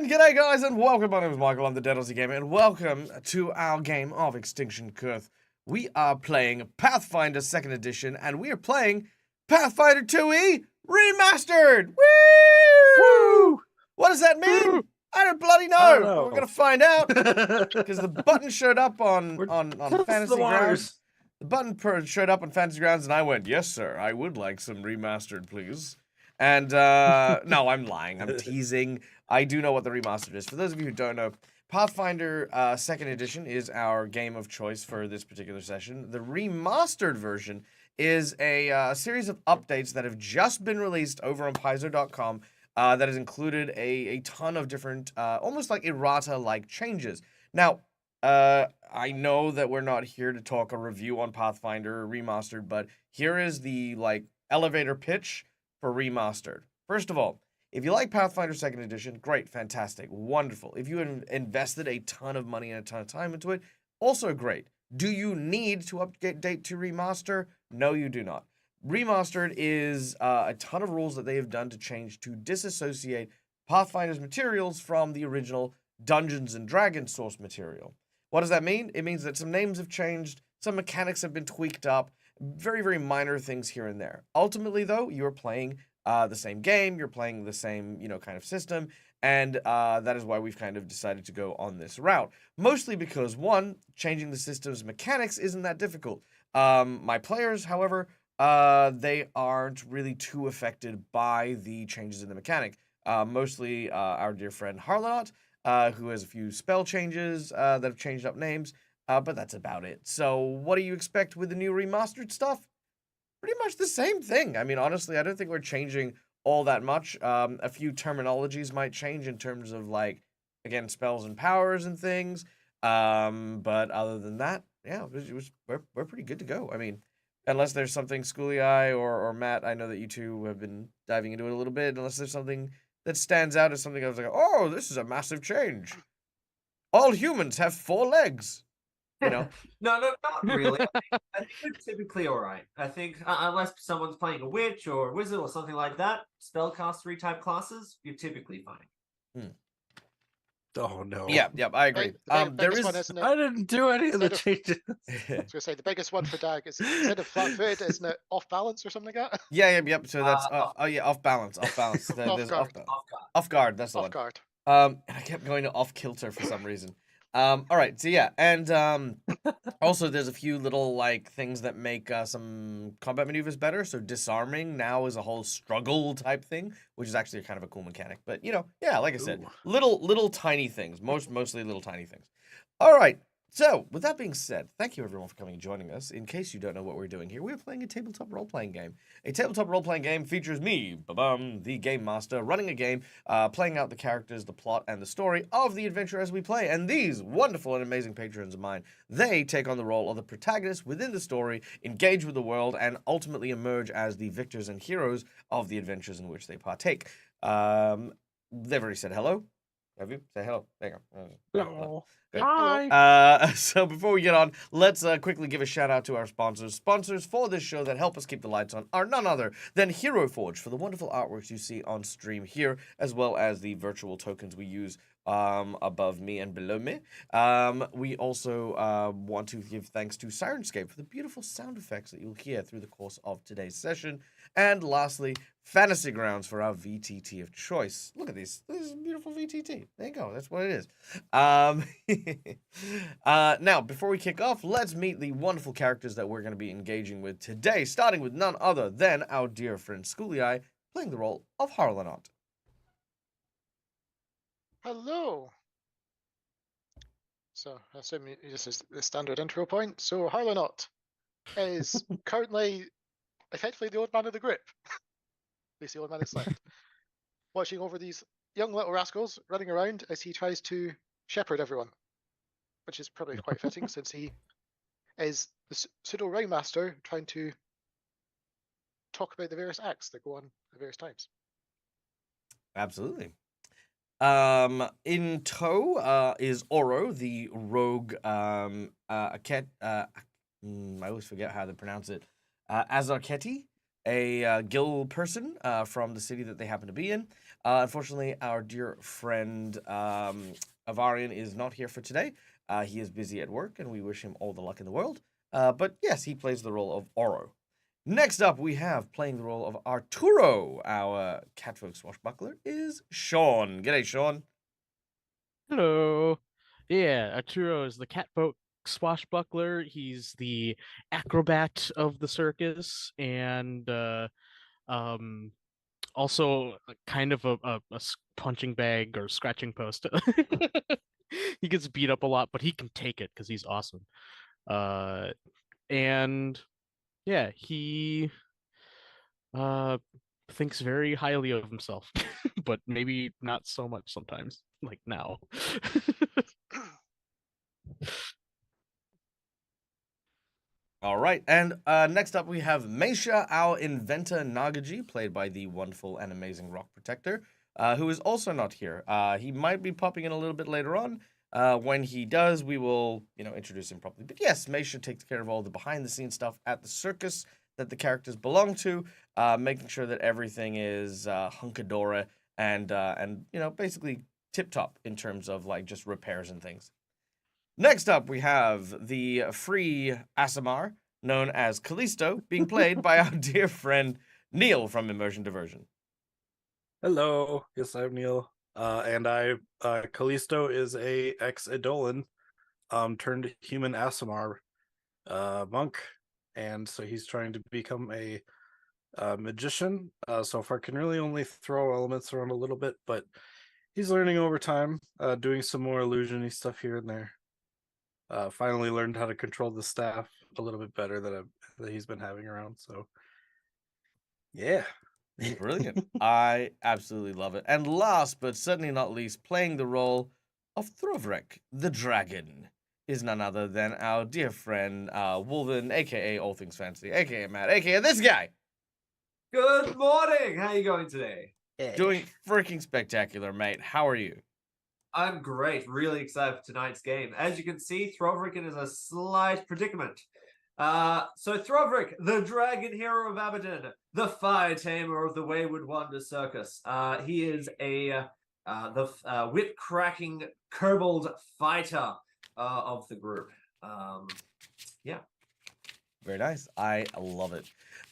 G'day guys and welcome, my name is Michael, I'm the Dead Aussie Gamer, and welcome to our game of Extinction Curse. We are playing Pathfinder 2nd Edition, and we are playing Pathfinder 2e Remastered! Woo! What does that mean? I don't bloody know! We're gonna find out, because the button showed up on Fantasy Grounds. The button showed up on Fantasy Grounds, and I went, yes sir, I would like some remastered, please. And, no, I'm lying. I'm teasing. I do know what the remastered is. For those of you who don't know, Pathfinder 2nd Edition is our game of choice for this particular session. The remastered version is a series of updates that have just been released over on Paizo.com that has included a ton of different, almost like errata-like changes. Now, I know that we're not here to talk a review on Pathfinder Remastered, but here is the, elevator pitch for Remastered. First of all, if you like Pathfinder 2nd Edition, great, fantastic, wonderful. If you invested a ton of money and a ton of time into it, also great. Do you need to update to Remaster? No, you do not. Remastered is a ton of rules that they have done to change to disassociate Pathfinder's materials from the original Dungeons & Dragons source material. What does that mean? It means that some names have changed, some mechanics have been tweaked up, Very, very minor things here and there. Ultimately, though, you're playing the same game, you're playing the same, kind of system, and that is why we've kind of decided to go on this route. Mostly because, one, changing the system's mechanics isn't that difficult. My players, however, they aren't really too affected by the changes in the mechanic. Mostly our dear friend Harlanot, who has a few spell changes that have changed up names, but that's about it. So what do you expect with the new remastered stuff? Pretty much the same thing. I mean, honestly, I don't think we're changing all that much. A few terminologies might change in terms of, like, again, spells and powers and things. But other than that, yeah, we're pretty good to go. I mean, unless there's something Schooly Eye or Matt, I know that you two have been diving into it a little bit. Unless there's something that stands out as something I was like, oh, this is a massive change. All humans have 4 legs. No, not really. I think they're typically all right. I think unless someone's playing a witch or a wizard or something like that, spellcastery type classes, you're typically fine. Oh no. Yeah, I agree. There is. One, isn't it? I didn't do any of the changes. I was going to say, the biggest one for Dag is instead of flat-footed, isn't it off balance or something like that? Yep. So that's off balance. Off There's guard. Off guard. That's the Off one. guard. I kept going to off kilter for some reason. All right. So yeah, and also there's a few little like things that make some combat maneuvers better. So disarming now is a whole struggle type thing, which is actually kind of a cool mechanic. But yeah, like I said, little tiny things. Mostly little tiny things. All right. So, with that being said, thank you everyone for coming and joining us. In case you don't know what we're doing here, we're playing a tabletop role-playing game. A tabletop role-playing game features me, the game master, running a game, playing out the characters, the plot, and the story of the adventure as we play. And these wonderful and amazing patrons of mine, they take on the role of the protagonist within the story, engage with the world, and ultimately emerge as the victors and heroes of the adventures in which they partake. They've already said hello. Have you? Say hello. There you go. Hello. Good. Hi. So before we get on, let's quickly give a shout out to our sponsors. Sponsors for this show that help us keep the lights on are none other than Hero Forge for the wonderful artworks you see on stream here, as well as the virtual tokens we use above me and below me. We also want to give thanks to Sirenscape for the beautiful sound effects that you'll hear through the course of today's session. And lastly, Fantasy Grounds for our VTT of choice. Look at this. This is a beautiful VTT. There you go. That's what it is. Now, before we kick off, let's meet the wonderful characters that we're going to be engaging with today, starting with none other than our dear friend Schooly Eye, playing the role of Harlanot. Hello. So, I assume this is the standard intro point. So, Harlanot is currently effectively the old man of the group. At least the old man that's left. Watching over these young little rascals running around as he tries to shepherd everyone. Which is probably quite fitting since he is the pseudo ringmaster trying to talk about the various acts that go on at various times. In tow is Oro, the rogue I always forget how to pronounce it. Azarketi, a guild person from the city that they happen to be in. Unfortunately, our dear friend Avarian is not here for today. He is busy at work, and we wish him all the luck in the world. But yes, he plays the role of Oro. Next up, we have playing the role of Arturo, our catfolk swashbuckler, is Sean. G'day, Sean. Hello. Yeah, Arturo is the catfolk swashbuckler. He's the acrobat of the circus, and also kind of a punching bag or scratching post. He gets beat up a lot, but he can take it because he's awesome. And yeah, he thinks very highly of himself, but maybe not so much sometimes, like now. All right, and next up we have Meisha, our inventor Nagaji, played by the wonderful and amazing Rock Protector, who is also not here. He might be popping in a little bit later on. When he does, we will, introduce him properly. But yes, Meisha takes care of all the behind-the-scenes stuff at the circus that the characters belong to, making sure that everything is hunkadora and basically tip-top in terms of like just repairs and things. Next up, we have the free Asimar, known as Callisto, being played by our dear friend Neil from Immersion Diversion. Hello. Yes, I'm Neil. Callisto is a ex-Edolan, turned human Aasimar monk, and so he's trying to become a magician. So far, can really only throw elements around a little bit, but he's learning over time, doing some more illusion-y stuff here and there. Finally learned how to control the staff a little bit better that he's been having around. So, yeah. Brilliant. I absolutely love it. And last but certainly not least, playing the role of Throvrek, the dragon, is none other than our dear friend Wolven, aka All Things Fantasy, aka Matt, aka this guy. Good morning. How you going today? Doing freaking spectacular, mate. How are you? I'm great. Really excited for tonight's game. As you can see, Throvrik is a slight predicament. So Throvrik, the dragon hero of Aroden, the fire tamer of the Wayward Wonders Circus. He is the whip-cracking kobold fighter of the group. Yeah. Very nice. I love it.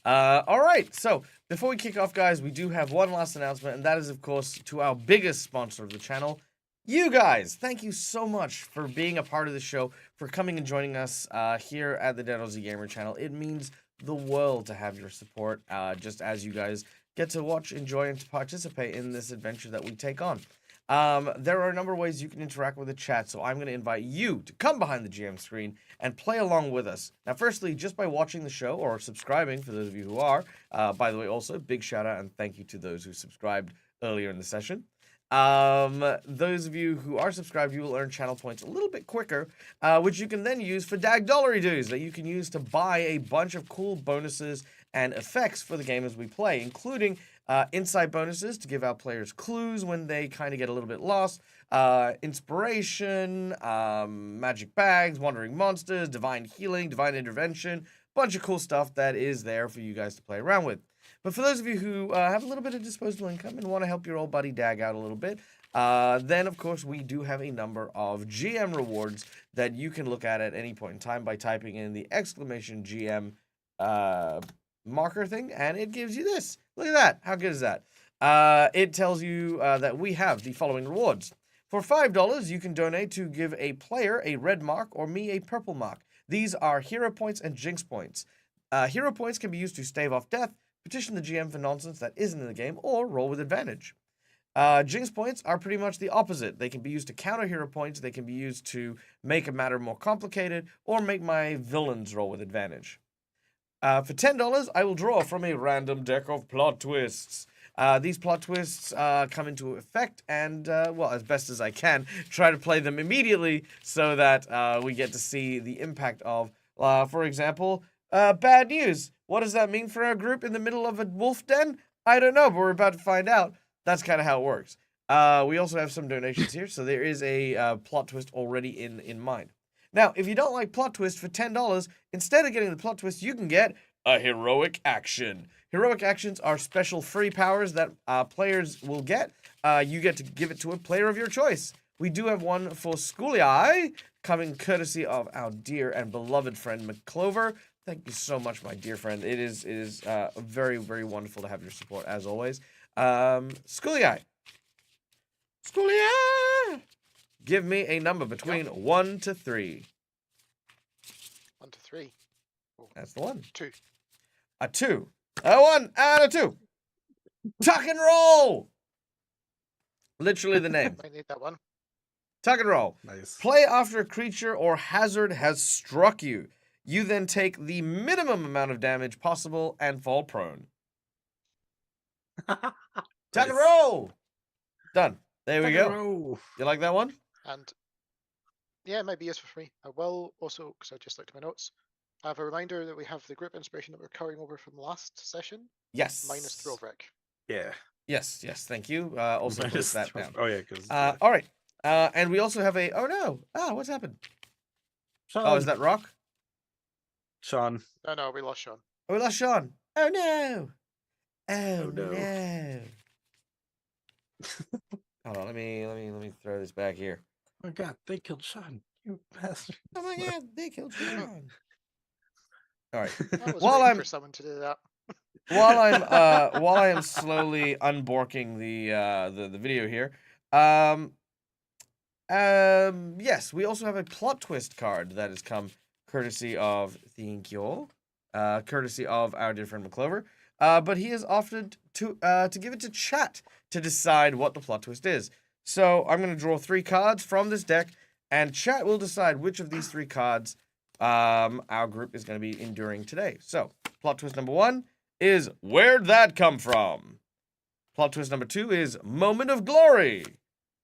All right. So before we kick off, guys, we do have one last announcement, and that is, of course, to our biggest sponsor of the channel, you guys. Thank you so much for being a part of the show, for coming and joining us here at the Dead Aussie Gamer channel. It means the world to have your support, just as you guys get to watch, enjoy, and to participate in this adventure that we take on. There are a number of ways you can interact with the chat, so I'm going to invite you to come behind the GM screen and play along with us. Now, firstly, just by watching the show or subscribing, for those of you who are, by the way, also, big shout out and thank you to those who subscribed earlier in the session. Those of you who are subscribed, you will earn channel points a little bit quicker, which you can then use for Dagdollary dues that you can use to buy a bunch of cool bonuses and effects for the game as we play, including insight bonuses to give our players clues when they kind of get a little bit lost, inspiration, magic bags, wandering monsters, divine healing, divine intervention, bunch of cool stuff that is there for you guys to play around with. But for those of you who have a little bit of disposable income and want to help your old buddy Dag out a little bit, then, of course, we do have a number of GM rewards that you can look at any point in time by typing in the exclamation GM marker thing, and it gives you this. Look at that. How good is that? It tells you that we have the following rewards. For $5, you can donate to give a player a red mark or me a purple mark. These are hero points and jinx points. Hero points can be used to stave off death, petition the GM for nonsense that isn't in the game, or roll with advantage. Jinx points are pretty much the opposite. They can be used to counter hero points, they can be used to make a matter more complicated, or make my villains roll with advantage. For $10, I will draw from a random deck of plot twists. These plot twists come into effect, and, well, as best as I can, try to play them immediately so that we get to see the impact of, for example, bad news. What does that mean for our group in the middle of a wolf den? I don't know, but we're about to find out. That's kind of how it works. We also have some donations here, so there is a plot twist already in mind. Now, if you don't like plot twist for $10, instead of getting the plot twist, you can get a heroic action. Heroic actions are special free powers that players will get. You get to give it to a player of your choice. We do have one for Schoolie, coming courtesy of our dear and beloved friend McClover. Thank you so much, my dear friend. It is very, very wonderful to have your support, as always. Schoolie, give me a number between 1 to 3. 1 to 3. Oh, That's the one. 2. A 2. A 1 and a 2. Tuck and roll. Literally the name. I need that one. Tuck and roll. Nice. Play after a creature or hazard has struck you. You then take the minimum amount of damage possible and fall prone. Tuck and roll. Done. There we go. You like that one? And yeah, it might be useful for me. I will also, because I just looked at my notes, I have a reminder that we have the group inspiration that we're carrying over from last session. Yes. Minus Throvrek. Yeah. Yes. Thank you. Also put that down. Oh yeah, because all right. And we also have a. Oh no! What's happened? Sean. Oh, is that Rock? Sean? No, we lost Sean. Oh, we lost Sean. Oh no! Oh Oh, no. no! Hold on. Let me throw this back here. Oh my God, they killed Sean. You bastard. Oh my God! They killed Sean. All right. I was While waiting I'm for someone to do that. while I am slowly unborking the video here, yes, we also have a plot twist card that has come courtesy of courtesy of our dear friend McClover. But he has offered to give it to chat to decide what the plot twist is. So I'm going to draw 3 cards from this deck, and chat will decide which of these 3 cards our group is going to be enduring today. So plot twist number 1 is Where'd That Come From? Plot twist number 2 is Moment of Glory.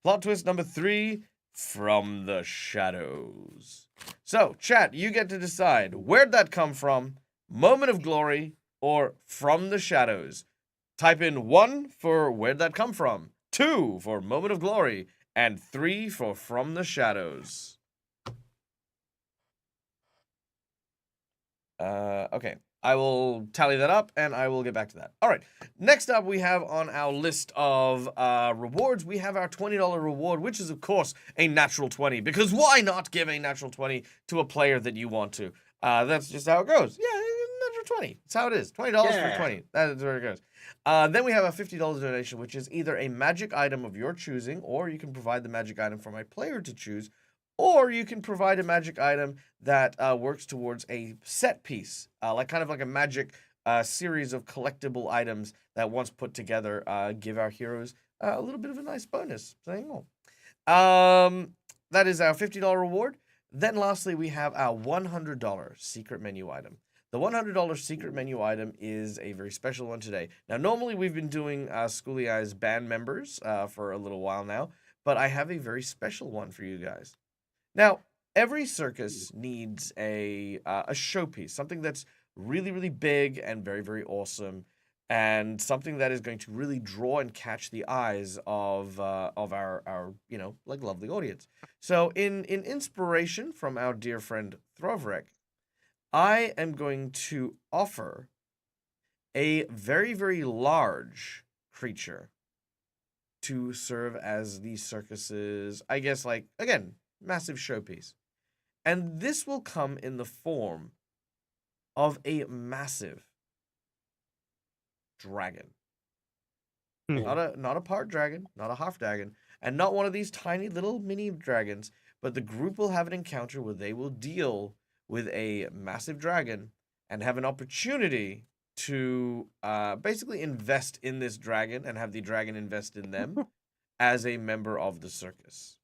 Plot twist number 3, From the Shadows. So, chat, you get to decide where'd that come from, Moment of Glory, or From the Shadows. Type in 1 for Where'd That Come From, 2 for Moment of Glory, and 3 for From the Shadows. Okay. I will tally that up, and I will get back to that. All right. Next up, we have on our list of rewards, we have our $20 reward, which is, of course, a natural 20. Because why not give a natural 20 to a player that you want to? That's just how it goes. Yeah, natural 20. That's how it is. $20 for 20. That's where it goes. Then we have a $50 donation, which is either a magic item of your choosing, or you can provide the magic item for my player to choose, or you can provide a magic item that works towards a set piece, kind of like a magic series of collectible items that once put together give our heroes a little bit of a nice bonus. Saying, that is our $50 reward. Then lastly, we have our $100 secret menu item. The $100 secret menu item is a very special one today. Now, normally we've been doing Schooly Eye's band members for a little while now, but I have a very special one for you guys. Now, every circus needs a showpiece, something that's really, really big and very, very awesome, and something that is going to really draw and catch the eyes of our lovely audience. So, in inspiration from our dear friend Throvrik, I am going to offer a very, very large creature to serve as the circus's, I guess, again, massive showpiece. And this will come in the form of a massive dragon. Not a part dragon, not a half dragon, and not one of these tiny little mini dragons, but the group will have an encounter where they will deal with a massive dragon and have an opportunity to basically invest in this dragon and have the dragon invest in them as a member of the circus.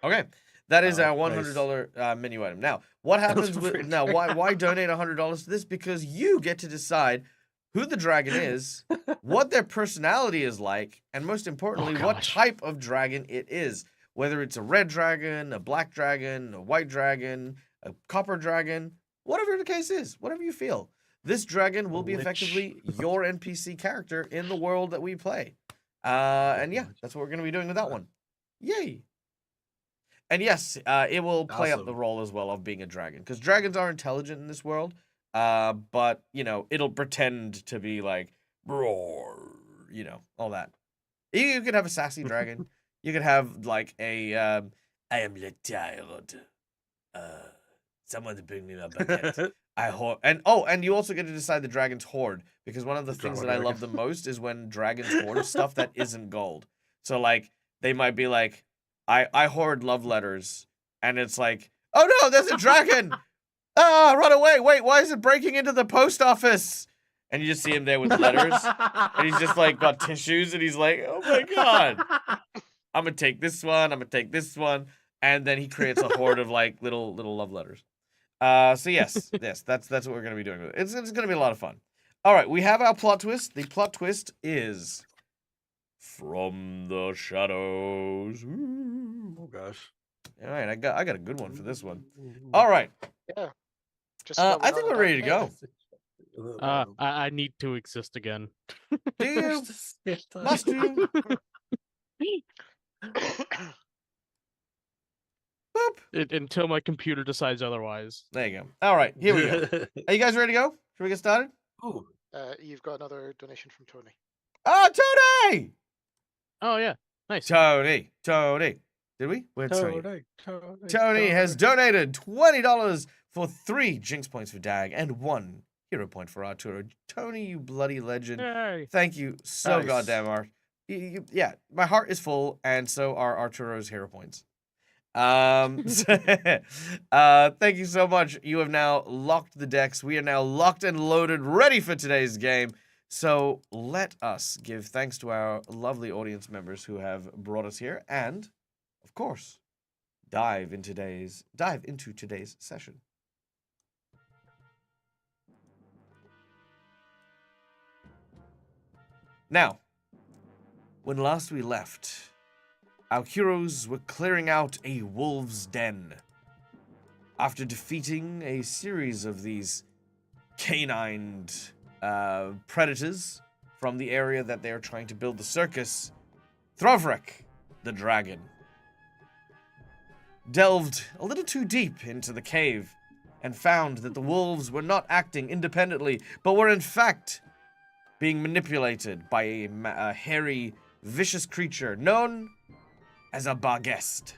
Okay, that is our $100 menu item. Now, what happens with why donate $100 to this? Because you get to decide who the dragon is, what their personality is like, and most importantly, what type of dragon it is. Whether it's a red dragon, a black dragon, a white dragon, a copper dragon, whatever the case is, whatever you feel. This dragon will be effectively your NPC character in the world that we play. And yeah, that's what we're going to be doing with that one. Yay! And yes, it will play up the role as well of being a dragon, because dragons are intelligent in this world. But it'll pretend to be like roar, all that. You could have a sassy dragon. You could have like a I am le tired. Someone to bring me a baguette. And you also get to decide the dragon's hoard, because one of the things that I love the most is when dragons hoard stuff that isn't gold. So like they might be like, I hoard love letters, and it's like, oh no, there's a dragon! Run away! Wait, why is it breaking into the post office? And you just see him there with letters, and he's just like got tissues, and he's like, oh my god, I'm gonna take this one, I'm gonna take this one, and then he creates a horde of like little love letters. So yes, that's what we're gonna be doing with it. It's gonna be a lot of fun. All right, we have our plot twist. The plot twist is From the Shadows. Ooh. Oh gosh. All right, I got a good one for this one. All right. Yeah. I think we're ready to go. I need to exist again. Do you? Must you? Boop. Until my computer decides otherwise. There you go. All right, here we go. Are you guys ready to go? Should we get started? Ooh. You've got another donation from Tony. Oh, Tony! Oh yeah, nice. Tony. Did we? Where's Tony? Tony, Tony has donated $20 for 3 Jinx points for Dag and 1 hero point for Arturo. Tony, you bloody legend. Yay. Thank you so Nice. goddamn much. Yeah, my heart is full, and so are Arturo's hero points. Thank you so much. You have now locked the decks. We are now locked and loaded, ready for today's game. So let us give thanks to our lovely audience members who have brought us here, and of course, dive into today's session. Now, when last we left, our heroes were clearing out a wolf's den. After defeating a series of these canined predators from the area that they are trying to build the circus, Throvrik, the dragon, delved a little too deep into the cave and found that the wolves were not acting independently, but were in fact being manipulated by a hairy, vicious creature known as a Barghest.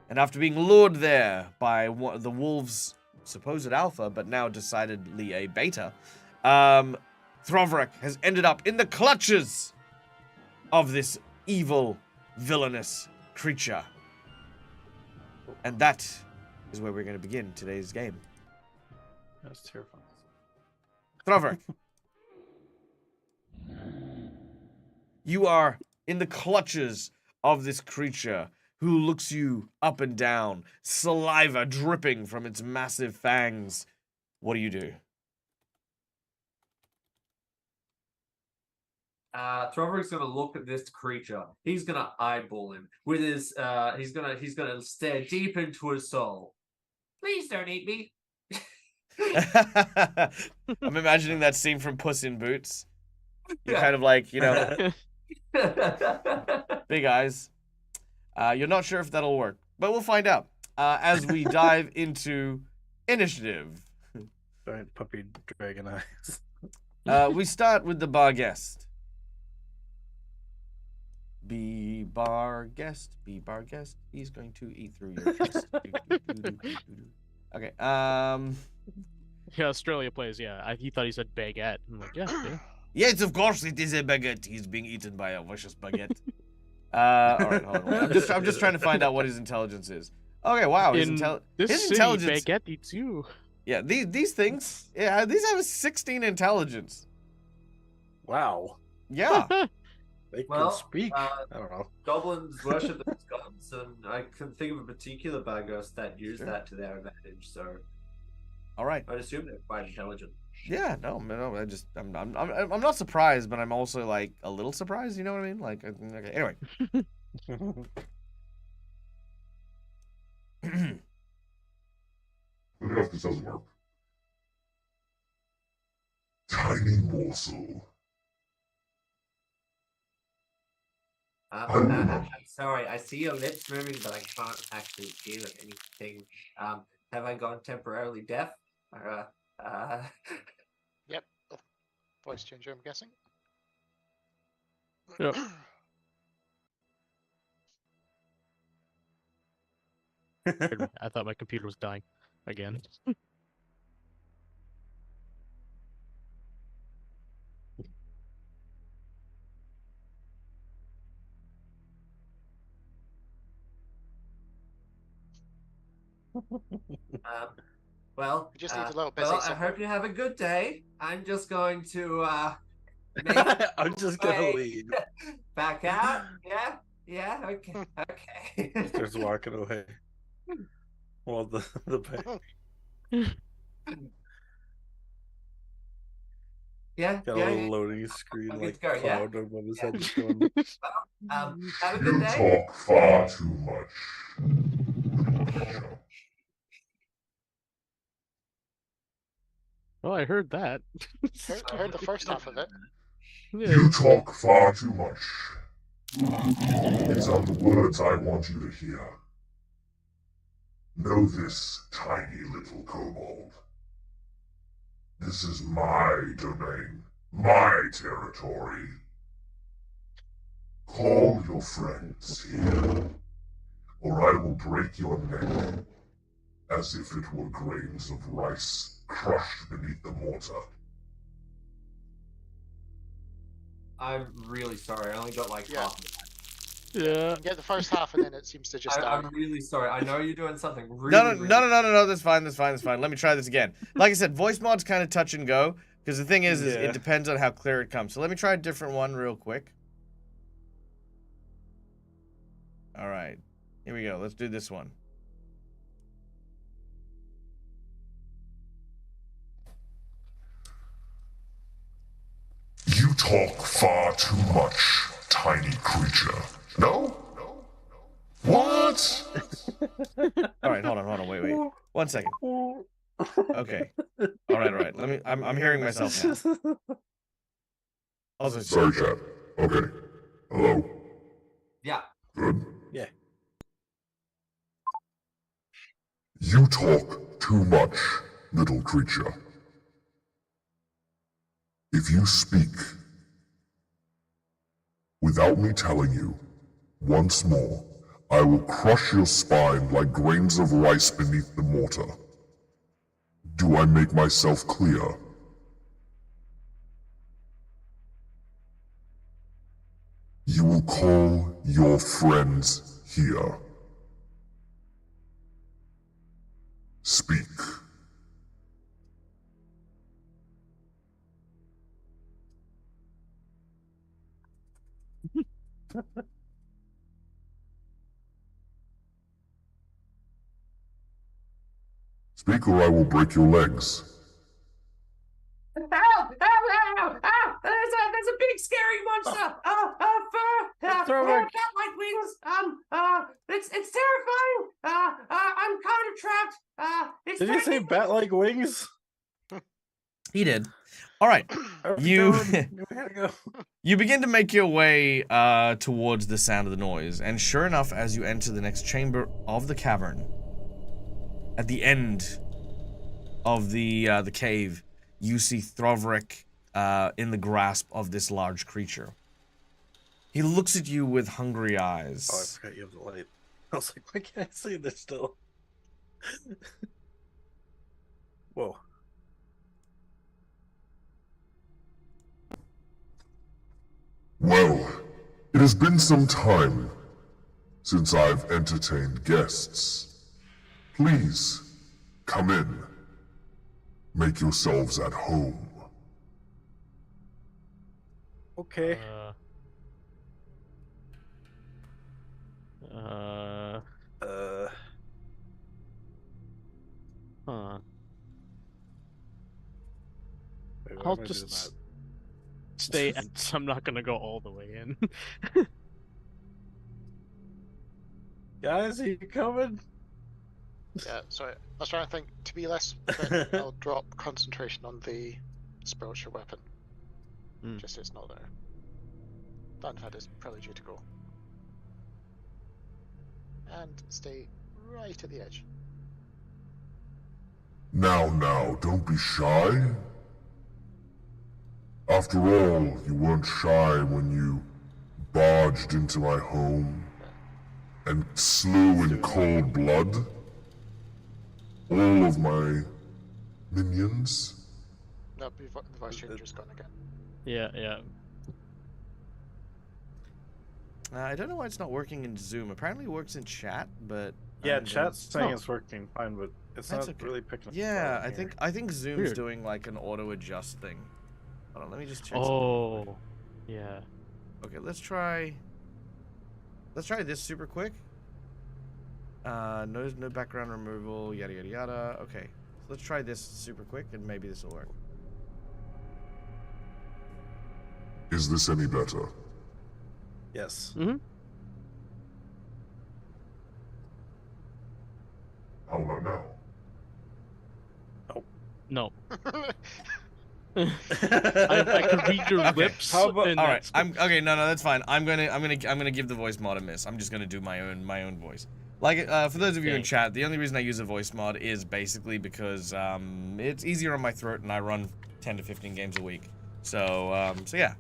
And after being lured there by the wolves' supposed alpha, but now decidedly a beta, Throvrik has ended up in the clutches of this evil, villainous creature. And that is where we're going to begin today's game. That's terrifying. Throvrik, you are in the clutches of this creature who looks you up and down, saliva dripping from its massive fangs. What do you do? Throverik's gonna look at this creature. He's gonna eyeball him with his. He's gonna stare deep into his soul. Please don't eat me. I'm imagining that scene from Puss in Boots. You're Yeah. kind of like, big eyes. You're not sure if that'll work, but we'll find out as we dive into initiative. Giant puppy dragon eyes. We start with the Barghest. Be Barghest. He's going to eat through your chest. Okay. Yeah, Australia plays. Yeah, he thought he said baguette. I'm like, yeah. Yes, of course it is a baguette. He's being eaten by a vicious baguette. All right, hold on. I'm just trying to find out what his intelligence is. Okay, wow. His This intelligence. baguette eats you. Yeah, these things. Yeah, these have a 16 intelligence. Wow. Yeah. They Well, can speak. uh, I don't know. Goblins worship the gods, and I can think of a particular Barghest that use Sure. that to their advantage. So All right. I'd assume they're quite intelligent. Yeah. No. I'm not surprised, but I'm also like a little surprised. You know what I mean? Like, okay. Anyway. Let me know if this doesn't work. Tiny morsel. I'm sorry, I see your lips moving, but I can't actually hear anything. Have I gone temporarily deaf? Yep. Oh, voice changer, I'm guessing. Yep. I thought my computer was dying again. Well, We just need a little busy well, I somewhere. hope you have a good day. I'm just going to I'm just gonna way. leave. back out. Yeah, okay. Starts walking away. Well, the back Yeah, got a little loading screen I'm good like to go, yeah? cloud above his Yeah. head. Just going, have a You good day. talk far too much. Well, I heard that. I heard the first half of it. Yeah. You talk far too much. It's are the words I want you to hear. Know this, tiny little kobold. This is my domain, my territory. Call your friends here. or I will break your neck, as if it were grains of rice crushed beneath the mortar. I'm really sorry. I only got like Yeah. half of it. Yeah. You get the first half, and then it seems to just die. I'm really sorry. I know you're doing something really. No. That's fine. Let me try this again. Like I said, voice mod's kind of touch and go because the thing is Yeah. it depends on how clear it comes. So let me try a different one real quick. All right, here we go. Let's do this one. You talk far too much, tiny creature. No? What? All right, hold on. Wait. 1 second. Okay. All right. Let me. I'm hearing myself now. Also, Sorry, chat. Okay. Hello. Yeah. Good. Yeah. You talk too much, little creature. If you speak without me telling you, once more, I will crush your spine like grains of rice beneath the mortar. Do I make myself clear? You will call your friends here. Speak. Speak or I will break your legs. There's a big scary monster. Cat-like wings. It's terrifying. I'm kind of trapped. Did you say bat-like wings? he did. All right. You you begin to make your way towards the sound of the noise, and sure enough, as you enter the next chamber of the cavern, at the end of the cave, you see Throvric in the grasp of this large creature. He looks at you with hungry eyes. Oh, I forgot you have the light. I was like, why can't I see this still? Whoa. Well, it has been some time since I've entertained guests. Please, come in. Make yourselves at home. Okay. Huh. Wait, why I'll am I doing just that? stay. I'm not gonna go all the way in. Guys, are you coming? Yeah, sorry. I was trying to think. To be less threatening, I'll drop concentration on the spiritual weapon. Just so it's not there. Dunfad is probably due to go. And stay right at the edge. Now, don't be shy. After all, you weren't shy when you barged into my home and slew in cold blood all of my minions. No, the voice changer's gone again. Yeah. I don't know why it's not working in Zoom. Apparently it works in chat, but Yeah, I'm chat's saying Oh. it's working fine, but it's That's not okay. really picking up. yeah, the volume I think Zoom's Weird. doing like an auto adjust thing. Hold on, let me just check. something. Oh, yeah. Okay, let's try this super quick. No background removal, yada yada yada. Okay, let's try this super quick, and maybe this will work. Is this any better? Yes. How about now? No. I can read your Okay, lips. how about- and All right, that's- okay. No, that's fine. I'm gonna give the voice mod a miss. I'm just gonna do my own voice. Like, for those of you in Okay. chat, the only reason I use a voice mod is basically because it's easier on my throat, and I run 10 to 15 games a week. So yeah.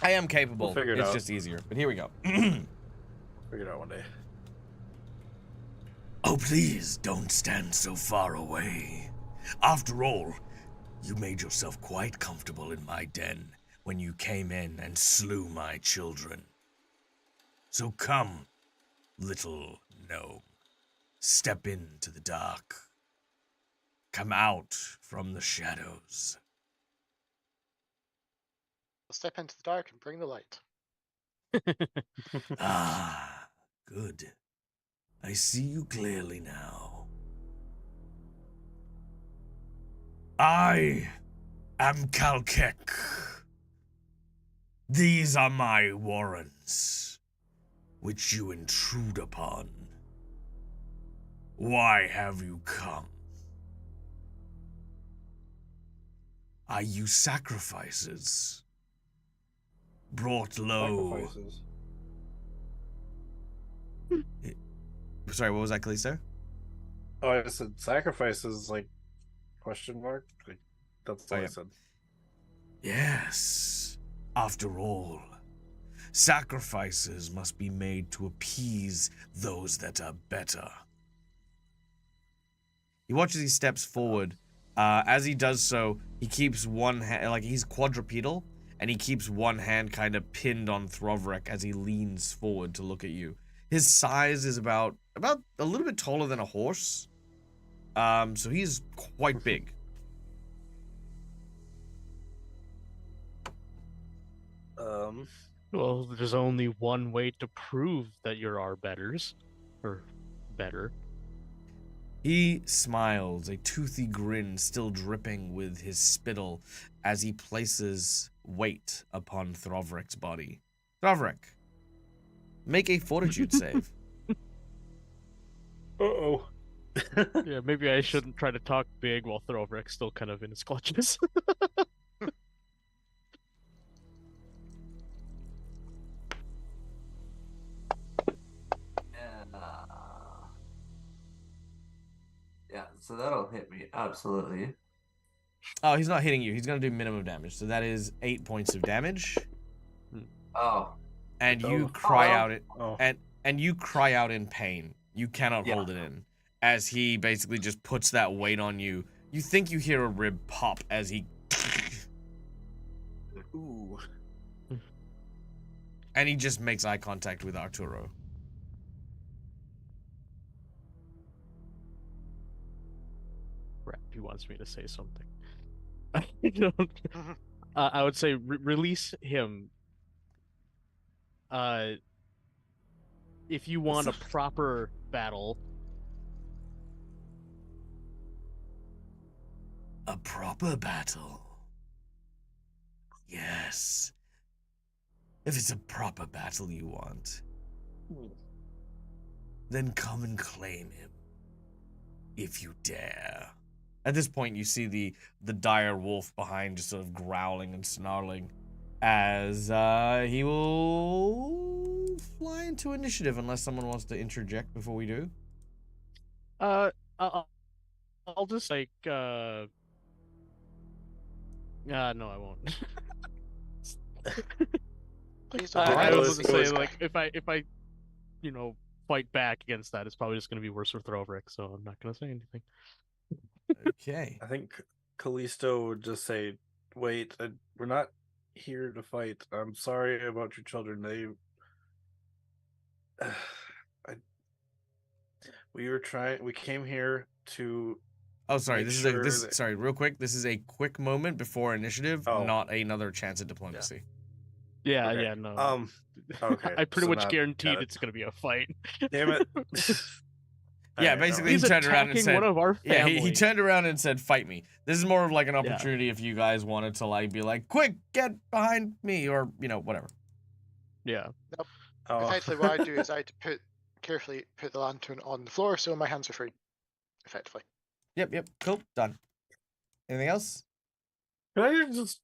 I am capable. We'll figure it It's out. just easier. But here we go. Figure it out one day. Oh, please don't stand so far away. After all, you made yourself quite comfortable in my den when you came in and slew my children. So come, little gnome. Step into the dark. Come out from the shadows. I'll step into the dark and bring the light. Ah, good. I see you clearly now. I am Kalkek. These are my warrens, which you intrude upon. Why have you come? Are you sacrifices? Brought low. Sacrifices. Sorry, what was that, Callisto? Oh, I said sacrifices, like, question mark? Like, that's all I said. Yes. After all, sacrifices must be made to appease those that are better. He watches, he steps forward. As he does so, he keeps one hand, like he's quadrupedal, and he keeps one hand kind of pinned on Throvric as he leans forward to look at you. His size is about a little bit taller than a horse. So he's quite big. Well, there's only one way to prove that you're our betters, or better. He smiles, a toothy grin still dripping with his spittle as he places weight upon Throvric's body. Throvric, make a fortitude save. Uh-oh. Yeah, maybe I shouldn't try to talk big while Throvric's still kind of in his clutches. Yeah, so that'll hit me, absolutely. Oh, he's not hitting you. He's going to do minimum damage. So that is 8 points of damage. Oh. And you Oh. cry Oh. out it Oh. and you cry out in pain. You cannot Yeah. hold it in. As he basically just puts that weight on you. You think you hear a rib pop as he Ooh. and he just makes eye contact with Arturo. Crap, he wants me to say something. I don't. I would say release him. If you want a proper battle, A proper battle. Yes. If it's a proper battle you want, then come and claim him. If you dare. At this point, you see the dire wolf behind just sort of growling and snarling as he will fly into initiative unless someone wants to interject before we do. I'll just like no, I won't. Please don't I do was this. going to say, like, if I, fight back against that, it's probably just going to be worse for Throvric, so I'm not going to say anything. Okay. I think Callisto would just say, wait, we're not here to fight. I'm sorry about your children. We came here to... Oh, sorry. Make This sure is that- sorry, real quick. This is a quick moment before initiative, Oh. not another chance at diplomacy. Yeah, Okay. yeah, no. Okay. I pretty so much not- guaranteed got it. it's going to be a fight. Damn it. Yeah, Alright, basically no. he turned around and attacking said, one of our yeah, family. he turned around and said, "Fight me." This is more of like an opportunity if you guys wanted to like be like, "Quick, get behind me," or whatever. Yeah. Oh. Effectively, what I do is I carefully put the lantern on the floor so my hands are free. Effectively. Yep, cool, done. Anything else? Can I just...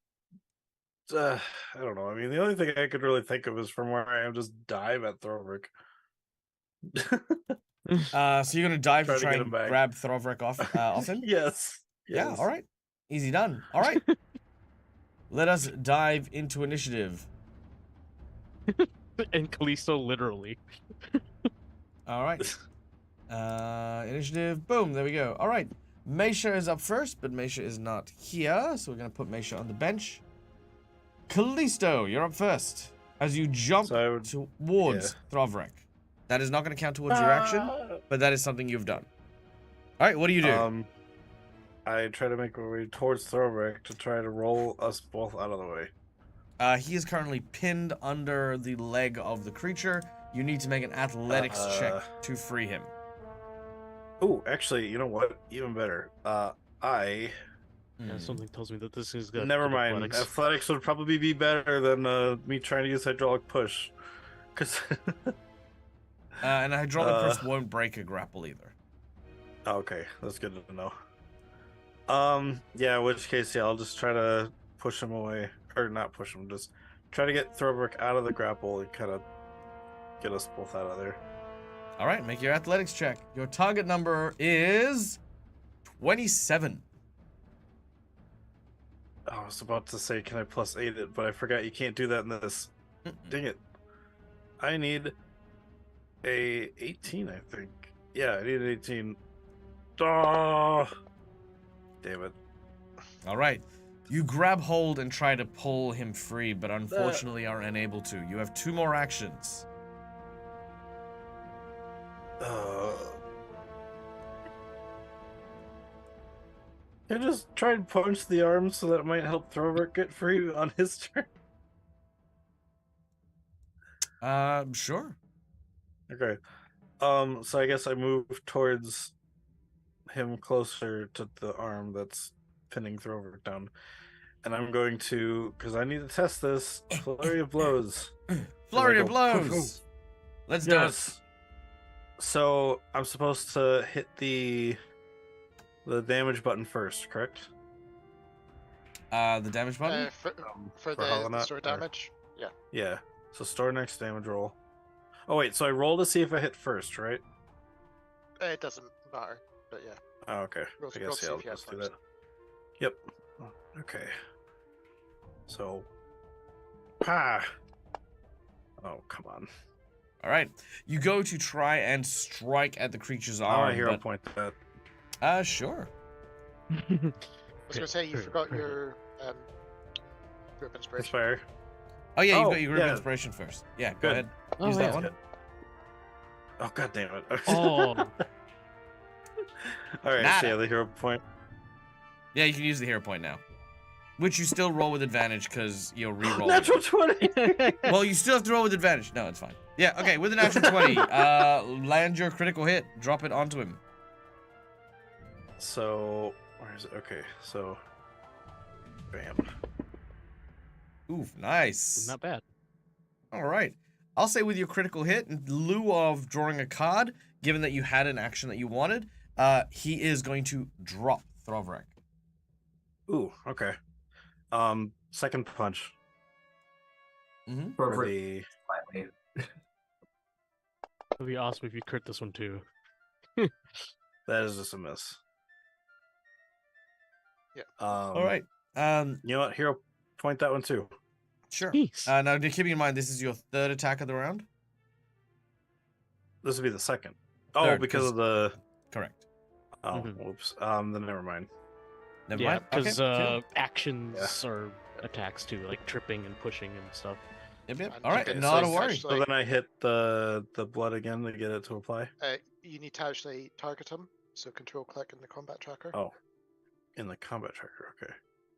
I don't know. I mean, the only thing I could really think of is from where I am, just dive at Throvric. So you're gonna dive Try to to try get and him back. grab Throvric off him? Yes. Yeah, yes. all right. Easy done. All right. Let us dive into initiative. And Callisto literally. All right. Initiative. Boom. There we go. All right. Meisha is up first, but Meisha is not here, so we're gonna put Meisha on the bench. Callisto, you're up first. As you jump towards Throvrik. That is not gonna count towards your action, but that is something you've done. All right. What do you do? I try to make my way towards Throvrik to try to roll us both out of the way. He is currently pinned under the leg of the creature. You need to make an athletics check to free him. Oh, actually, you know what? Even better. Yeah, something tells me that this is good. Never mind. Athletics would probably be better than me trying to use hydraulic push. Cause and a hydraulic push won't break a grapple either. Okay, that's good to know. Yeah, in which case, yeah, I'll just try to push him away. Or not push him, just try to get Throvrik out of the grapple and kind of get us both out of there. All right, make your athletics check. Your target number is 27. I was about to say, can I +8 it, but I forgot you can't do that in this. Dang it. I need a 18, I think. Yeah, I need an 18. Oh, damn it. All right. You grab hold and try to pull him free, but unfortunately are unable to. You have 2 more actions. I just try and punch the arm so that it might help Throvrik get free on his turn. Sure. Okay. So I guess I move towards him closer to the arm that's pinning Throvrik down. And I'm going to, because I need to test this, flurry of blows. Flurry of blows! Let's do it. So I'm supposed to hit the damage button first, correct? The damage button? For the Holonut, store damage? Yeah. Yeah. So store next damage roll. Oh wait, so I roll to see if I hit first, right? It doesn't matter, but yeah. Oh, okay. Roll- I roll guess to yeah, see I'll if you just do have that. Yep. Okay. So. Oh, come on. All right. You go to try and strike at the creature's I arm. want to hero point that. Sure. I was going to say, you forgot your group inspiration. Inspire. Oh, yeah, you've Oh, got your group yeah. inspiration first. Yeah, go Good. ahead. Oh, Use that yeah. one. Oh, god damn it. Oh. Alright, Nada. so yeah, the hero point. Yeah, you can use the hero point now. Which you still roll with advantage because you'll re-roll. Natural 20! Well, you still have to roll with advantage. No, it's fine. Yeah, okay, with a natural 20, land your critical hit. Drop it onto him. So, where is it? Okay, so. Bam. Oof, nice. Not bad. All right. I'll say with your critical hit, in lieu of drawing a card, given that you had an action that you wanted, he is going to drop Throvrik. Ooh, okay. Second punch. Mm-hmm. For Throvrik the... slightly. It'd be awesome if you crit this one too. That is just a miss. Yeah. All right. You know what? Hero point that one too. Sure. Jeez. Now, keeping in mind, this is your 3rd attack of the round? This would be the second. Oh, Third, because 'cause- of the... Correct. Oh, Mhm. whoops. Then never mind. Never Yeah, mind. because Okay, cool. actions are attacks too, like tripping and pushing and stuff. Yep, yep. And All right, okay, not so a worry. actually- So then I hit the blood again to get it to apply. You need to actually target him, so control click in the combat tracker. Oh, in the combat tracker. Okay.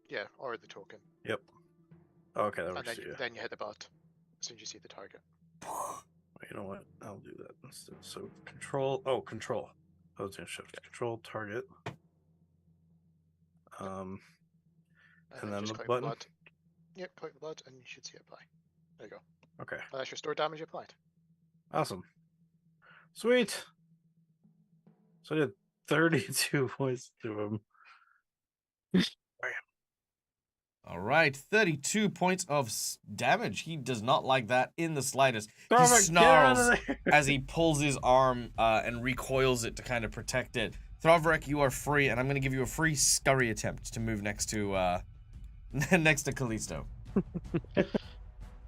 Yeah, or the token. Yep. Okay, that And works then, too. then you hit the bot as soon as you see the target. You know what? I'll do that instead. So control. Oh, control. I was gonna shift. Control target. And then just the click button? blood. Yep, click the blood, and you should see it apply. There you go. Okay. That's your store damage applied. Awesome. Sweet. So I did 32 points to him. All right, 32 points of damage. He does not like that in the slightest. He Throvrik, get out of snarls there! as he pulls his arm and recoils it to kind of protect it. Throvrik, you are free, and I'm going to give you a free scurry attempt to move next to next to Callisto.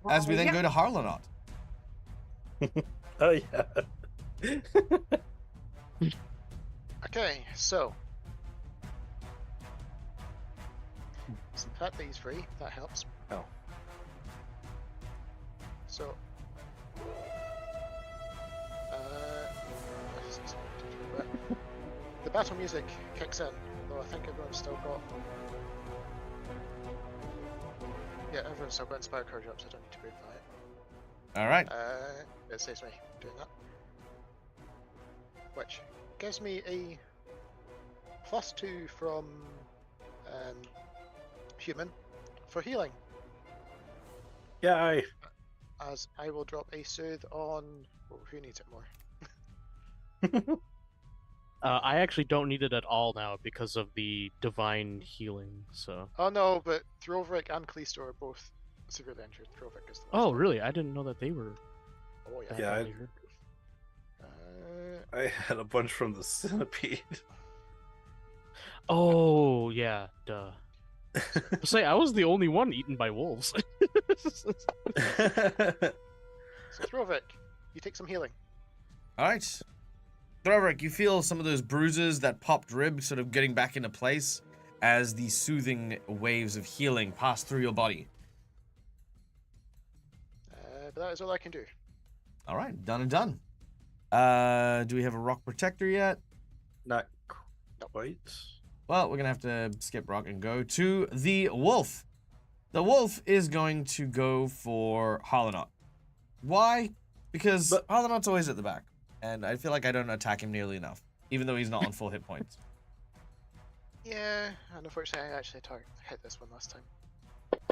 As we then go to Harlanot. Oh yeah. Okay, so. So the fact that he's free, that helps. Oh. So. The battle music kicks in, though I think everyone's still got. Yeah, everyone's still got inspired courage up, so I don't need to break that. All right. It saves me doing that. Which gives me a +2 from human for healing, Yay! as I will drop a soothe on. Oh, who needs it more? I actually don't need it at all now because of the divine healing. So. Oh no, but Throverick and Callisto are both severely injured. Throverick is the Oh, last. really? I didn't know that they were. Oh yeah. Yeah, badly hurt. I had a bunch from the centipede. Oh, yeah. Duh. Say, I was the only one eaten by wolves. So Throverick, you take some healing. All right. Throverick, you feel some of those bruises, that popped rib sort of getting back into place as the soothing waves of healing pass through your body. But that is all I can do. All right, done and done. Do we have a rock protector yet? Not quite. Well, we're going to have to skip rock and go to the wolf. The wolf is going to go for Harlanot. Why? Because Harlanot's always at the back, and I feel like I don't attack him nearly enough, even though he's not on full hit points. Yeah, and unfortunately I actually hit this one last time.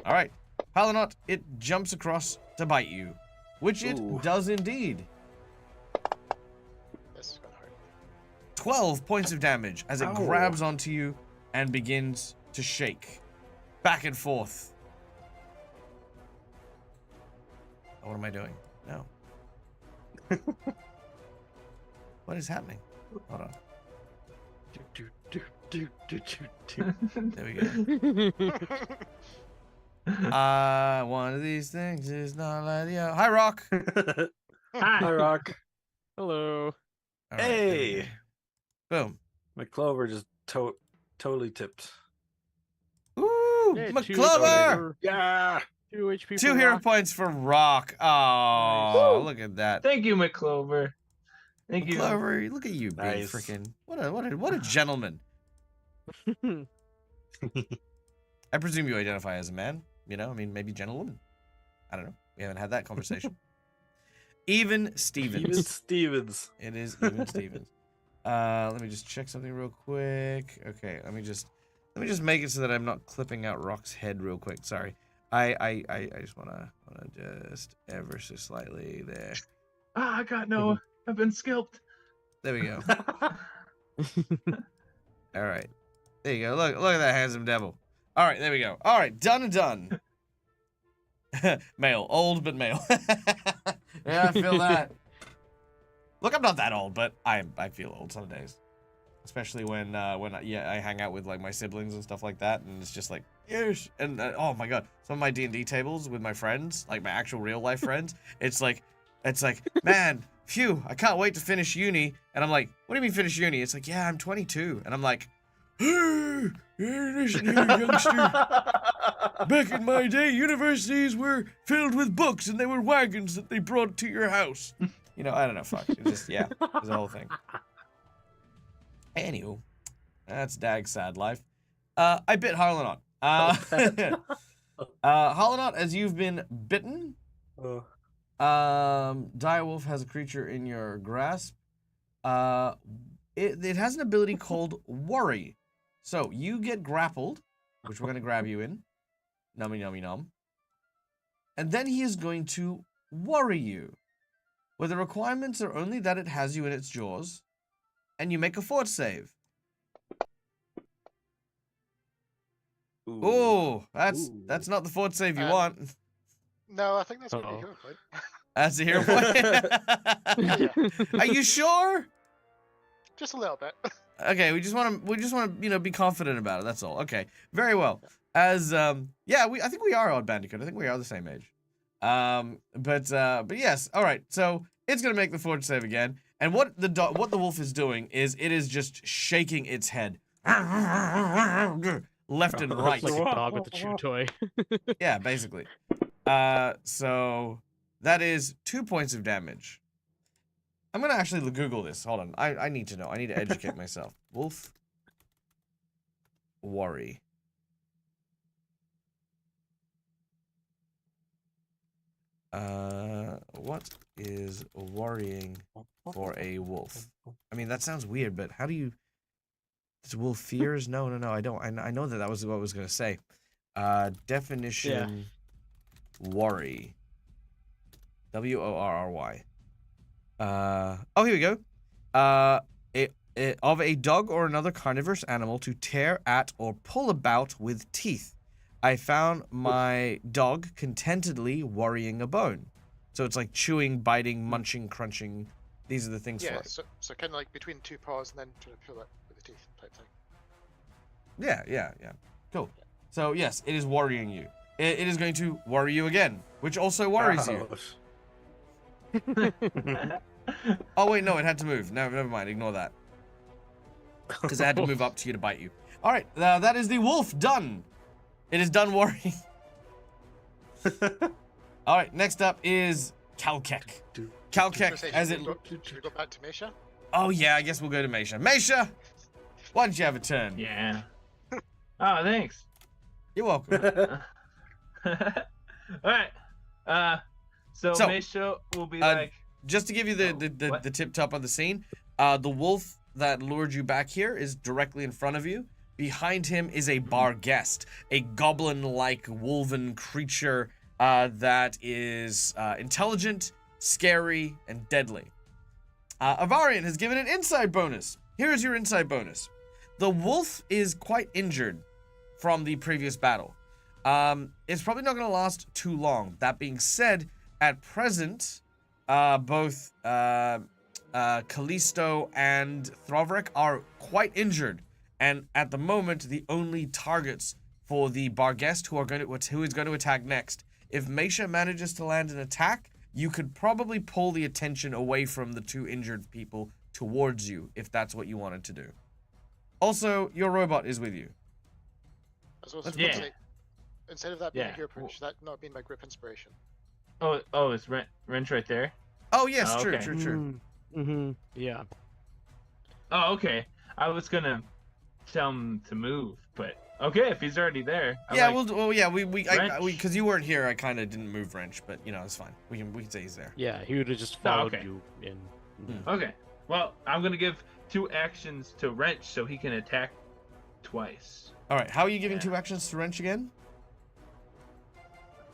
All right, Harlanot, it jumps across to bite you, which it Ooh. does indeed. This is gonna hurt. 12 points of damage as it Ow. grabs onto you and begins to shake back and forth. Oh, what am I doing? No. What is happening? Hold on. There we go. One of these things is not like the other. Hi, Rock. Hi, Rock. Hello. All right, there we Hey. go. Boom. McClover just totally tipped. Ooh, Yeah, McClover! Yeah. 2 HP. 2 for hero Rock. points for Rock. Oh, Nice. look at that. Thank you, McClover. Thank you. McClover, look at you being Nice. freaking what a gentleman. I presume you identify as a man. You know, I mean, maybe gentlewoman. I don't know. We haven't had that conversation. Even Stevens. Even Stevens. It is even Stevens. Let me just check something real quick. Okay, let me just make it so that I'm not clipping out Rock's head real quick. Sorry. I just wanna just ever so slightly there. Ah, I got no. I've been scalped. There we go. All right. There you go. Look at that handsome devil. All right, there we go. All right, done and done. Male, old but male. Yeah, I feel that. Look, I'm not that old, but I feel old some days, especially when I hang out with like my siblings and stuff like that, and it's just like yes, and oh my god, some of my D&D tables with my friends, like my actual real life friends, it's like, man, phew, I can't wait to finish uni, and I'm like, what do you mean finish uni? It's like, yeah, I'm 22, and I'm like, hey, listen here, youngster. Back in my day, universities were filled with books, and they were wagons that they brought to your house. You know, I don't know, fuck. It's just, yeah, it's the whole thing. Anywho, that's Dag's sad life. I bit Harlanot. Harlanot, as you've been bitten, Direwolf has a creature in your grasp. It has an ability called Worry. So, you get grappled, which we're going to grab you in. Nummy, nummy, num. And then he is going to worry you, where the requirements are only that it has you in its jaws, and you make a fort save. Ooh. Oh, that's Ooh. not the fort save you Um, want. No, I think that's gonna be a Uh-oh. hero point. That's a hero point. Are you sure? Just a little bit. Okay, we just want to be confident about it. That's all. Okay, very well. As I think we are Odd Bandicoot. I think we are the same age. But yes. All right. So it's gonna make the fort save again, And what the wolf is doing is it is just shaking its head left and right. Like a dog with a chew toy. Yeah, basically. So that is 2 points of damage. I'm gonna actually Google this. Hold on. I need to know. I need to educate myself. Wolf worry. What is worrying for a wolf? I mean, that sounds weird, but how do you... Does wolf fears? No, I don't. I know that was what I was gonna say. Definition... Worry. W-O-R-R-Y. Oh, here we go. Of a dog or another carnivorous animal to tear at or pull about with teeth. I found my dog contentedly worrying a bone. So it's like chewing, biting, munching, crunching. These are the things for Yeah, it. so kind of like between two paws and then trying to pull it with the teeth type thing. Yeah. Cool. So yes, it is worrying you. It is going to worry you again, which also worries you. Oh wait, no, it had to move. No, never mind. Ignore that. Because it had to move up to you to bite you. All right, that is the wolf done. It is done worrying. All right, next up is Kalkek. Kalkek, as it... Should we go back to Mesha? Oh yeah, I guess we'll go to Mesha. Mesha, why don't you have a turn? Yeah. Oh, thanks. You're welcome. Alright. So Mesha will be like... Just to give you the tip top of the scene, the wolf that lured you back here is directly in front of you. Behind him is a bar guest, a goblin-like woven creature that is intelligent, scary, and deadly. Avarian has given an inside bonus. Here is your inside bonus. The wolf is quite injured from the previous battle. It's probably not going to last too long. That being said, at present, both Callisto and Throverick are quite injured. And at the moment, the only targets for the Barghest who is going to attack next. If Mesha manages to land an attack, you could probably pull the attention away from the two injured people towards you, if that's what you wanted to do. Also, your robot is with you. I was also Let's going put- to say, instead of that being Yeah. a hero point, should that not be my grip inspiration? Oh, it's Wrench right there? Oh, yes, Oh, true. okay. Mm-hmm. Yeah. Oh, okay. I was gonna tell him to move, but okay, if he's already there. Because you weren't here, I kind of didn't move Wrench, but you know, it's fine. We can say he's there. Yeah, he would have just Oh, followed okay. you in. Okay. Well, I'm gonna give 2 actions to Wrench so he can attack twice. All right, how are you giving Yeah. 2 actions to Wrench again?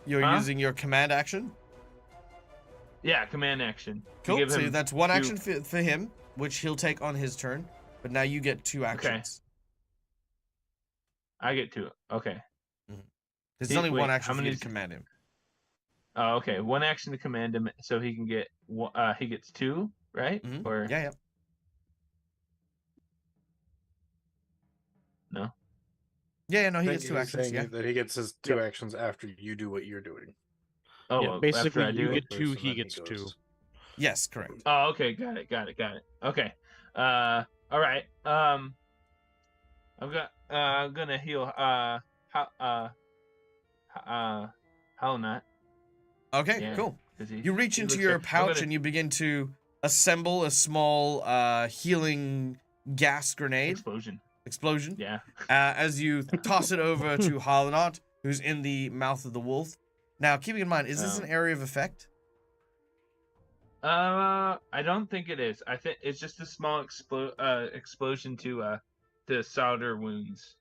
You're Huh? using your command action? Yeah, command action. To Cool, give so him that's 1 2 action for him, which he'll take on his turn, but now you get 2 actions. I get 2. Okay. There's Wait, only 1 how action for you many to command him. Oh, okay. 1 action to command him, so he can get. He gets 2, right? Mhm. Or Yeah. no? Yeah, no, he I gets think 2 he's actions, saying yeah. that he gets his 2 actions after you do what you're doing. Oh, Yeah, well, basically, after I you do get it? 2, First, he and then gets he 2. goes. Yes, correct. Oh, okay. Got it. Okay. All right. I'm gonna heal. Hollow Knot. Okay, Yeah. cool. 'Cause he- You reach he into looks your like- I'm pouch gonna- and you begin to assemble a small healing gas grenade explosion. Yeah. As you toss it over to Harlanot, who's in the mouth of the wolf. Now, keeping in mind, is this Oh. an area of effect? I don't think it is. I think it's just a small explosion to solder wounds.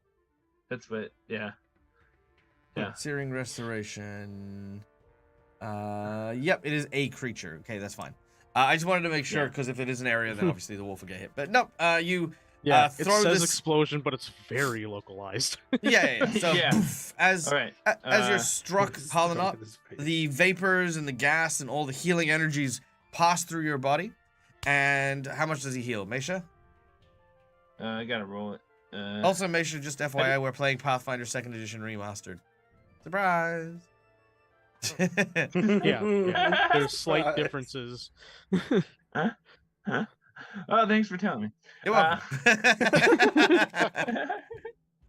That's what. Yeah. Yeah. Searing restoration. Yep, it is a creature. Okay, that's fine. I just wanted to make sure, Yeah. because if it is an area, then obviously the wolf will get hit. But nope, you Yeah, it throw says this... explosion, but it's very localized. Yeah. So, Yeah. poof, as All right. as you're struck, Stuck Harlanot, in his face. the vapors and the gas and all the healing energies pass through your body. And how much does he heal, Mesha? I gotta roll it. Also, Mesha, just FYI, we're playing Pathfinder 2nd Edition Remastered. Surprise! yeah, there's slight Surprise. differences. Oh, thanks for telling me. You're welcome.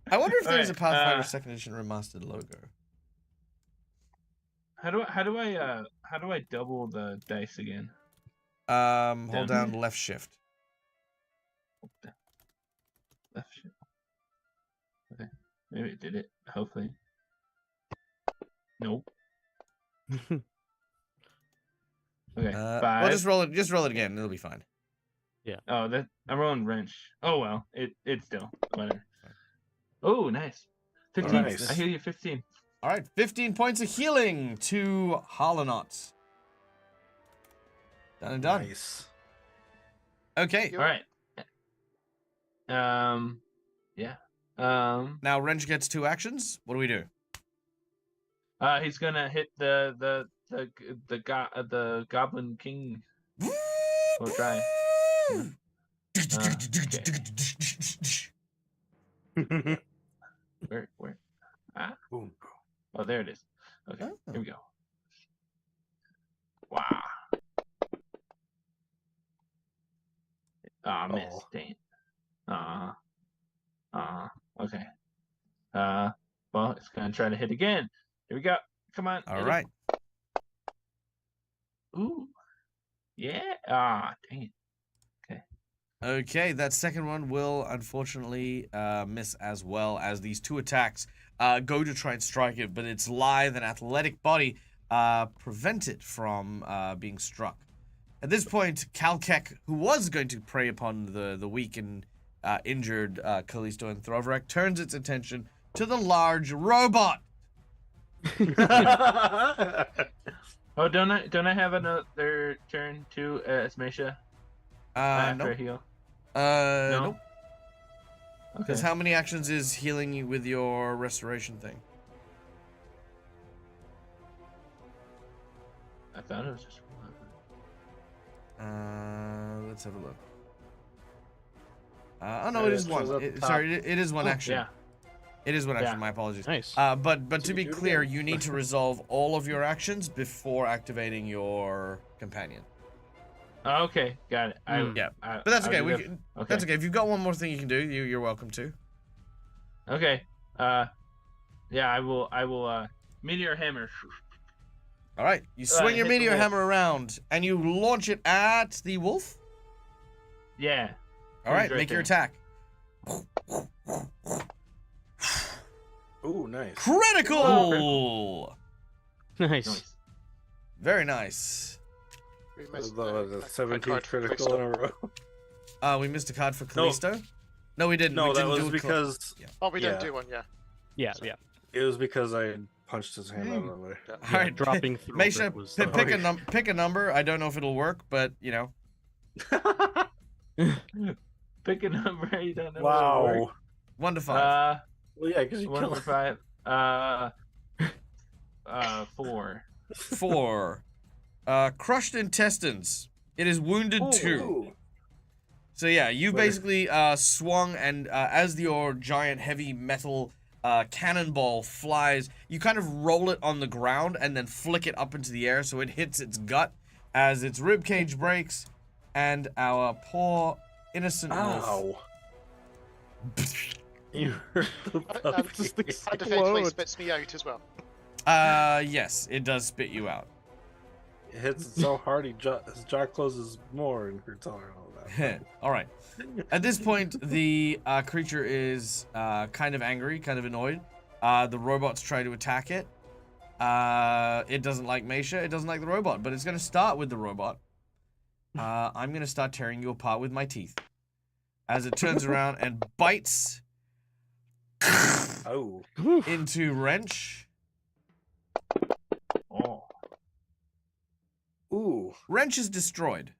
I wonder if there is a Alright, Pathfinder Second Edition remastered logo. How do I double the dice again? Hold down here? left shift. Left shift. Okay, maybe it did it. Hopefully. Nope. Okay, Well, 5. just roll it. Just roll it again. It'll be fine. Oh, that I'm rolling wrench. Oh well, it's still whatever. Oh, nice. 15. Nice. I hear you. 15. All right, 15 points of healing to Harlanot. Done and done. Nice. Okay. All right. Yeah. Now Wrench gets 2 actions. What do we do? He's gonna hit the Goblin King. We'll try. Where? Ah. Boom. Oh, there it is. Okay, Oh. here we go. Wow. Ah, miss. Oh. Dang it. Okay. Well, it's gonna try to hit again. Here we go. Come on. All hit it. right. Ooh. Yeah. Ah, dang it. Okay, that second one will unfortunately miss as well, as these 2 attacks go to try and strike it, but its lithe and athletic body prevent it from being struck. At this point, Kalkek, who was going to prey upon the weak and injured Callisto and Throvrek, turns its attention to the large robot. Oh, don't I have another turn to Asmacia after I Nope. heal? Nope. Okay. Because how many actions is healing you with your restoration thing? I thought it was just one. Let's have a look. Oh no, It it is shows one. up top. Sorry, it is one Oh, action. yeah. It is one action. Yeah. My apologies. Nice. But So to you be do it clear, again. you need to resolve all of your actions before activating your companion. Oh, okay, got it. Yeah, but that's I'll okay. do We that. can, Okay. That's okay. If you've got one more thing you can do, you're welcome to. Okay. Yeah, I will. Meteor hammer. All right, you swing your hit the meteor wolf. hammer around and you launch it at the wolf. Yeah. All right, He's right make your there. attack. Ooh, nice. Critical. Nice. Nice. Very nice. We The missed, 17th card for critical in a row. We missed a card for Callisto. No, we didn't. No, we that didn't was do a because Oh, we didn't Yeah. do one, yeah. Yeah, Sorry. yeah. it was because I punched his hand out of the way. Yeah. All right, Dropping through Mesha, it was pick a number. I don't know if it'll work, but you know. Pick a number. You don't know. Wow. 1 to 5. Well, yeah, because you 1 killed to 5. 4. 4. Crushed intestines. It is wounded 2. Ooh. So yeah, you Wait. basically swung, and as your giant heavy metal cannonball flies, you kind of roll it on the ground and then flick it up into the air so it hits its gut as its rib cage breaks, and our poor innocent wolf. Ow. You hurt the puppy. Just And effectively explode. spits me out as well. Yes, it does spit you out. It hits it so hard, his jaw closes more and hurts all that. All right. At this point, the creature is kind of angry, kind of annoyed. The robots try to attack it. It doesn't like Mesha. It doesn't like the robot, but it's going to start with the robot. I'm going to start tearing you apart with my teeth. As it turns around and bites Oh. into Wrench. Oh. Ooh. Wrench is destroyed.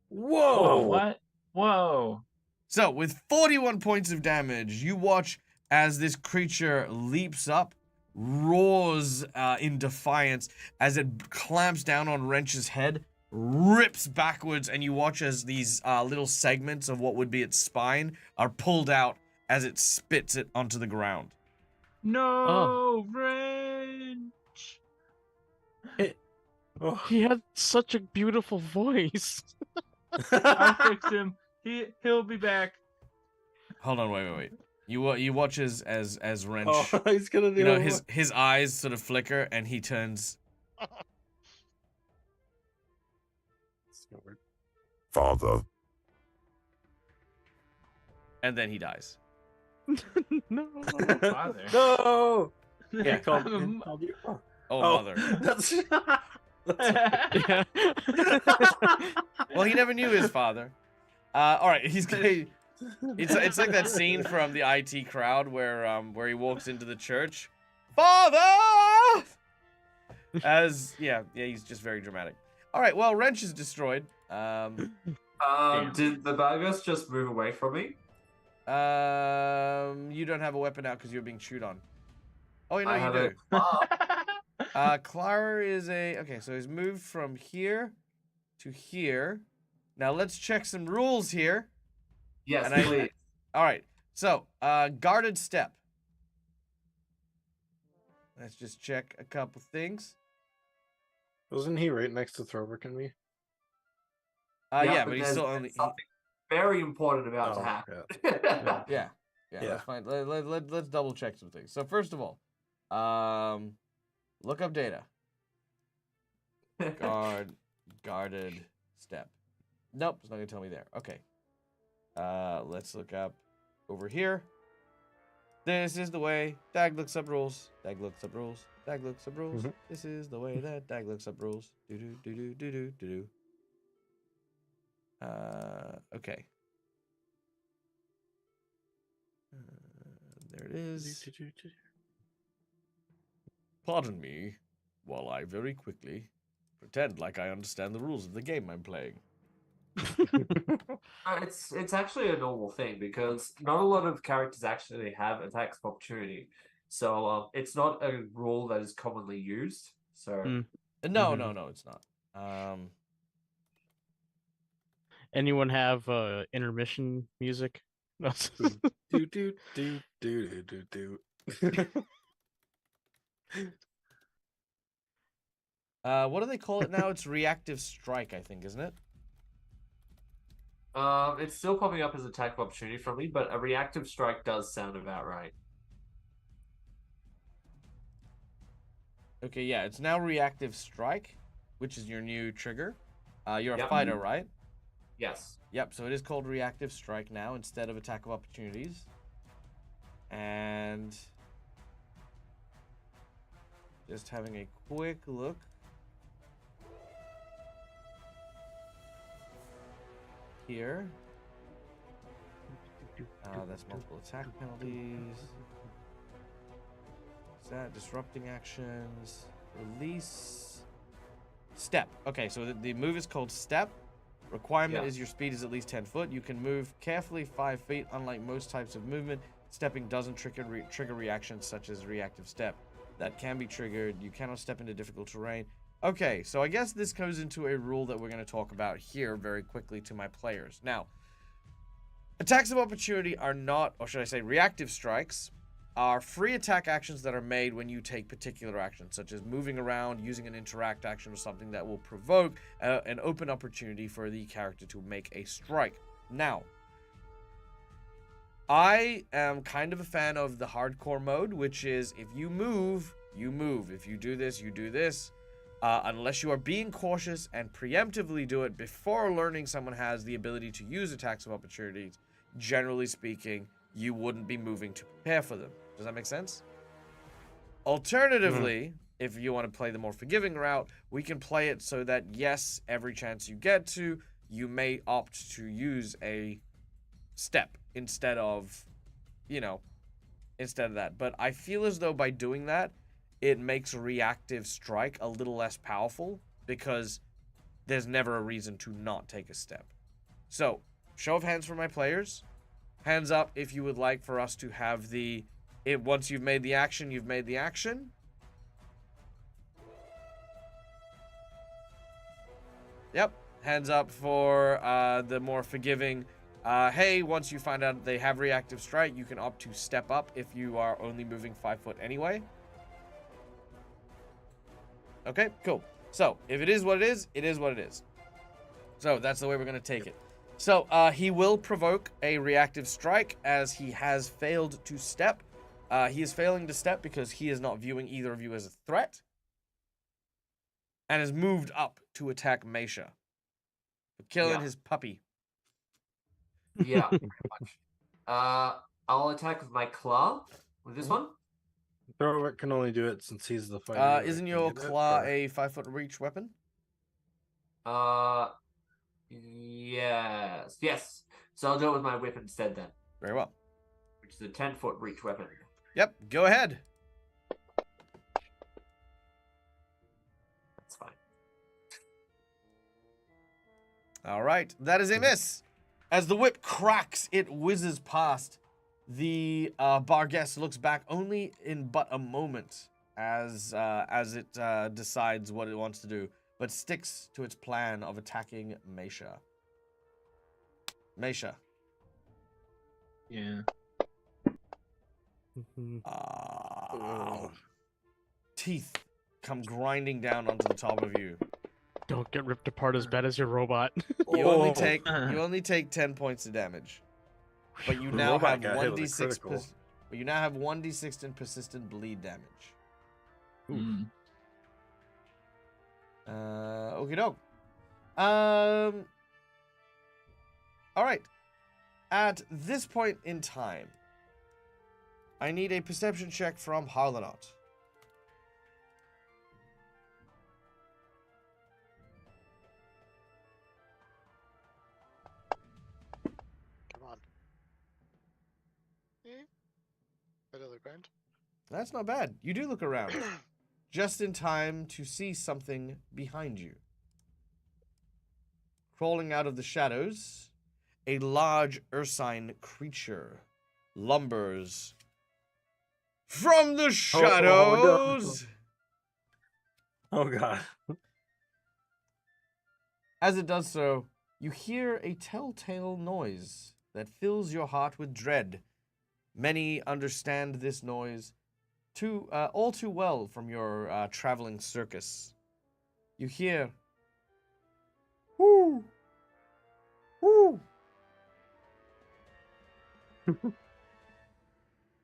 Whoa. Oh, what? Whoa. So, with 41 points of damage, you watch as this creature leaps up, roars in defiance as it clamps down on Wrench's head, rips backwards, and you watch as these little segments of what would be its spine are pulled out as it spits it onto the ground. No, Wrench. Oh. He had such a beautiful voice. I'll fix him. He'll be back. Hold on, wait. You watch as Wrench. Oh, he's gonna do. You know, his eyes sort of flicker and he turns. Father, And then he dies. No. Father. No. Yeah. Called, I'm called you. Oh, Oh, mother. That's. Yeah. Well, he never knew his father. All right, he's gonna. It's like that scene from the IT Crowd where he walks into the church. Father! He's just very dramatic. All right, well, Wrench is destroyed. Did the Bargos just move away from me? You don't have a weapon out because you're being chewed on. Oh, you know I you have do. a Clara is okay, so he's moved from here to here. Now let's check some rules here. Yes, And please. All right, so guarded step. Let's just check a couple things. Wasn't he right next to Throbrick and me? Yeah, but he's there's still only. something very important about to Oh, happen. yeah. Yeah, Yeah. that's fine. Let's double check some things. So first of all, look up data. Guarded step. Nope, it's not gonna tell me there. Okay. Let's look up over here. This is the way Dag looks up rules. Dag looks up rules. Dag looks up rules. Mhm. This is the way that Dag looks up rules. Do do do do do do do do. Okay. There it is. Pardon me, while I very quickly pretend like I understand the rules of the game I'm playing. It's actually a normal thing because not a lot of characters actually have attacks of opportunity, so it's not a rule that is commonly used. So Mm. No, Mhm. no, it's not. Anyone have intermission music? No. Do do do do do do. What do they call it now? It's reactive strike, I think, isn't it? it's still popping up as attack of opportunity from me, but a reactive strike does sound about right. Okay, yeah, it's now reactive strike, which is your new trigger. You're a Yep. fighter, right? Yes. Yep, so it is called reactive strike now instead of attack of opportunities. And just having a quick look. Here. That's multiple attack penalties. Is that disrupting actions? Release. Step. Okay, so the move is called step. Requirement Yeah. is your speed is at least 10 foot. You can move carefully 5 feet. Unlike most types of movement, stepping doesn't trigger reactions such as reactive step. That can be triggered. You cannot step into difficult terrain. Okay, so I guess this goes into a rule that we're going to talk about here very quickly to my players. Now, attacks of opportunity are not, or should I say reactive strikes, are free attack actions that are made when you take particular actions, such as moving around, using an interact action, or something that will provoke an open opportunity for the character to make a strike. Now, I am kind of a fan of the hardcore mode, which is if you move, you move. If you do this, you do this. Unless you are being cautious and preemptively do it before learning someone has the ability to use attacks of opportunities, generally speaking, you wouldn't be moving to prepare for them. Does that make sense? Alternatively, if you want to play the more forgiving route, we can play it so that, yes, every chance you get to, you may opt to use a step instead of, instead of that. But I feel as though by doing that, it makes reactive strike a little less powerful because there's never a reason to not take a step. So, show of hands for my players. Hands up if you would like for us to have once you've made the action, you've made the action. Yep. Hands up for the more forgiving. Hey, once you find out they have reactive strike, you can opt to step up if you are only moving 5 foot anyway. Okay, cool. So, if it is what it is, it is what it is. So that's the way we're going to take it. So he will provoke a reactive strike as he has failed to step. He is failing to step because he is not viewing either of you as a threat. And has moved up to attack Mesha. Killing his puppy. Yeah, pretty much. I'll attack with my claw with this one. Thorwick can only do it since he's the fighter. Isn't your claw a 5-foot reach weapon? Yes. So I'll do it with my whip instead then, Very well. which is a 10-foot reach weapon. Yep, go ahead. That's fine. All right, that is a miss. As the whip cracks, it whizzes past. The Barghest looks back only in but a moment as it decides what it wants to do, but sticks to its plan of attacking Mesha. Mesha. Yeah. Teeth come grinding down onto the top of you. Don't get ripped apart as bad as your robot. You only take 10 points of damage. But you now have 1d6 but you now have 1d6 in persistent bleed damage. Mm. Okie doke. Alright. At this point in time, I need a perception check from Harlanot. Come on. Bit of the ground. That's not bad. You do look around. Just in time to see something behind you. Crawling out of the shadows, a large ursine creature lumbers from the shadows. Oh god. As it does so, you hear a telltale noise that fills your heart with dread. Many understand this noise all too well from your traveling circus. You hear, whoo, whoo,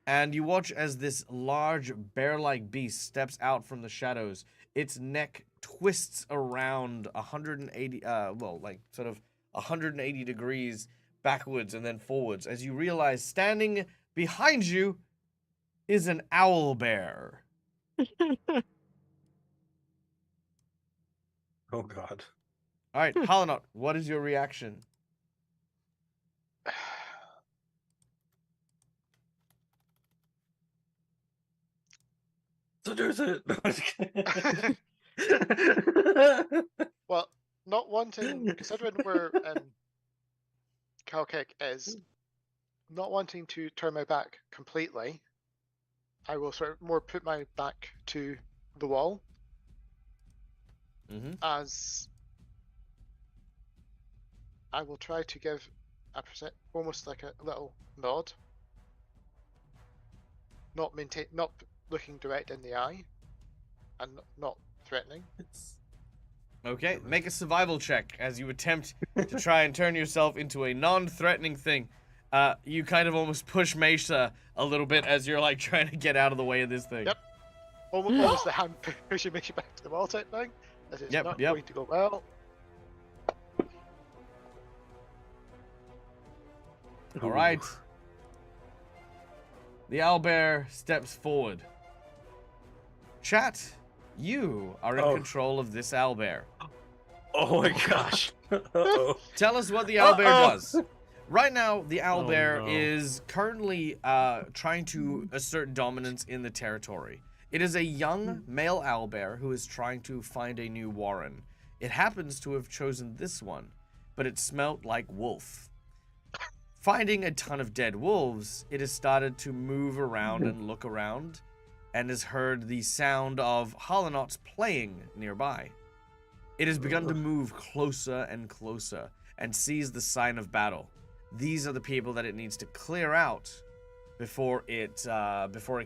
and you watch as this large bear-like beast steps out from the shadows. Its neck twists around 180, sort of 180 degrees backwards and then forwards as you realize standing behind you is an owl bear. Oh god. All right, Harlanot, what is your reaction? Seduce it. Well, not wanting, considering where Calkick is, not wanting to turn my back completely, I will sort of more put my back to the wall as I will try to give almost like a little nod, not looking direct in the eye, and not threatening. Okay, make a survival check as you attempt to try and turn yourself into a non-threatening thing. You kind of almost push Mesha a little bit as you're like trying to get out of the way of this thing. Yep. Almost the hand pushing me back to the wall type thing. As it's not going to go well. All right. The owlbear steps forward. Chat, you are in control of this owlbear. Oh my gosh. Uh-oh. Tell us what the owlbear does. Right now, the owlbear is currently trying to assert dominance in the territory. It is a young male owlbear who is trying to find a new warren. It happens to have chosen this one, but it smelt like wolf. Finding a ton of dead wolves, it has started to move around and look around, and has heard the sound of Harlanots playing nearby. It has begun to move closer and closer, and sees the sign of battle. These are the people that it needs to clear out before it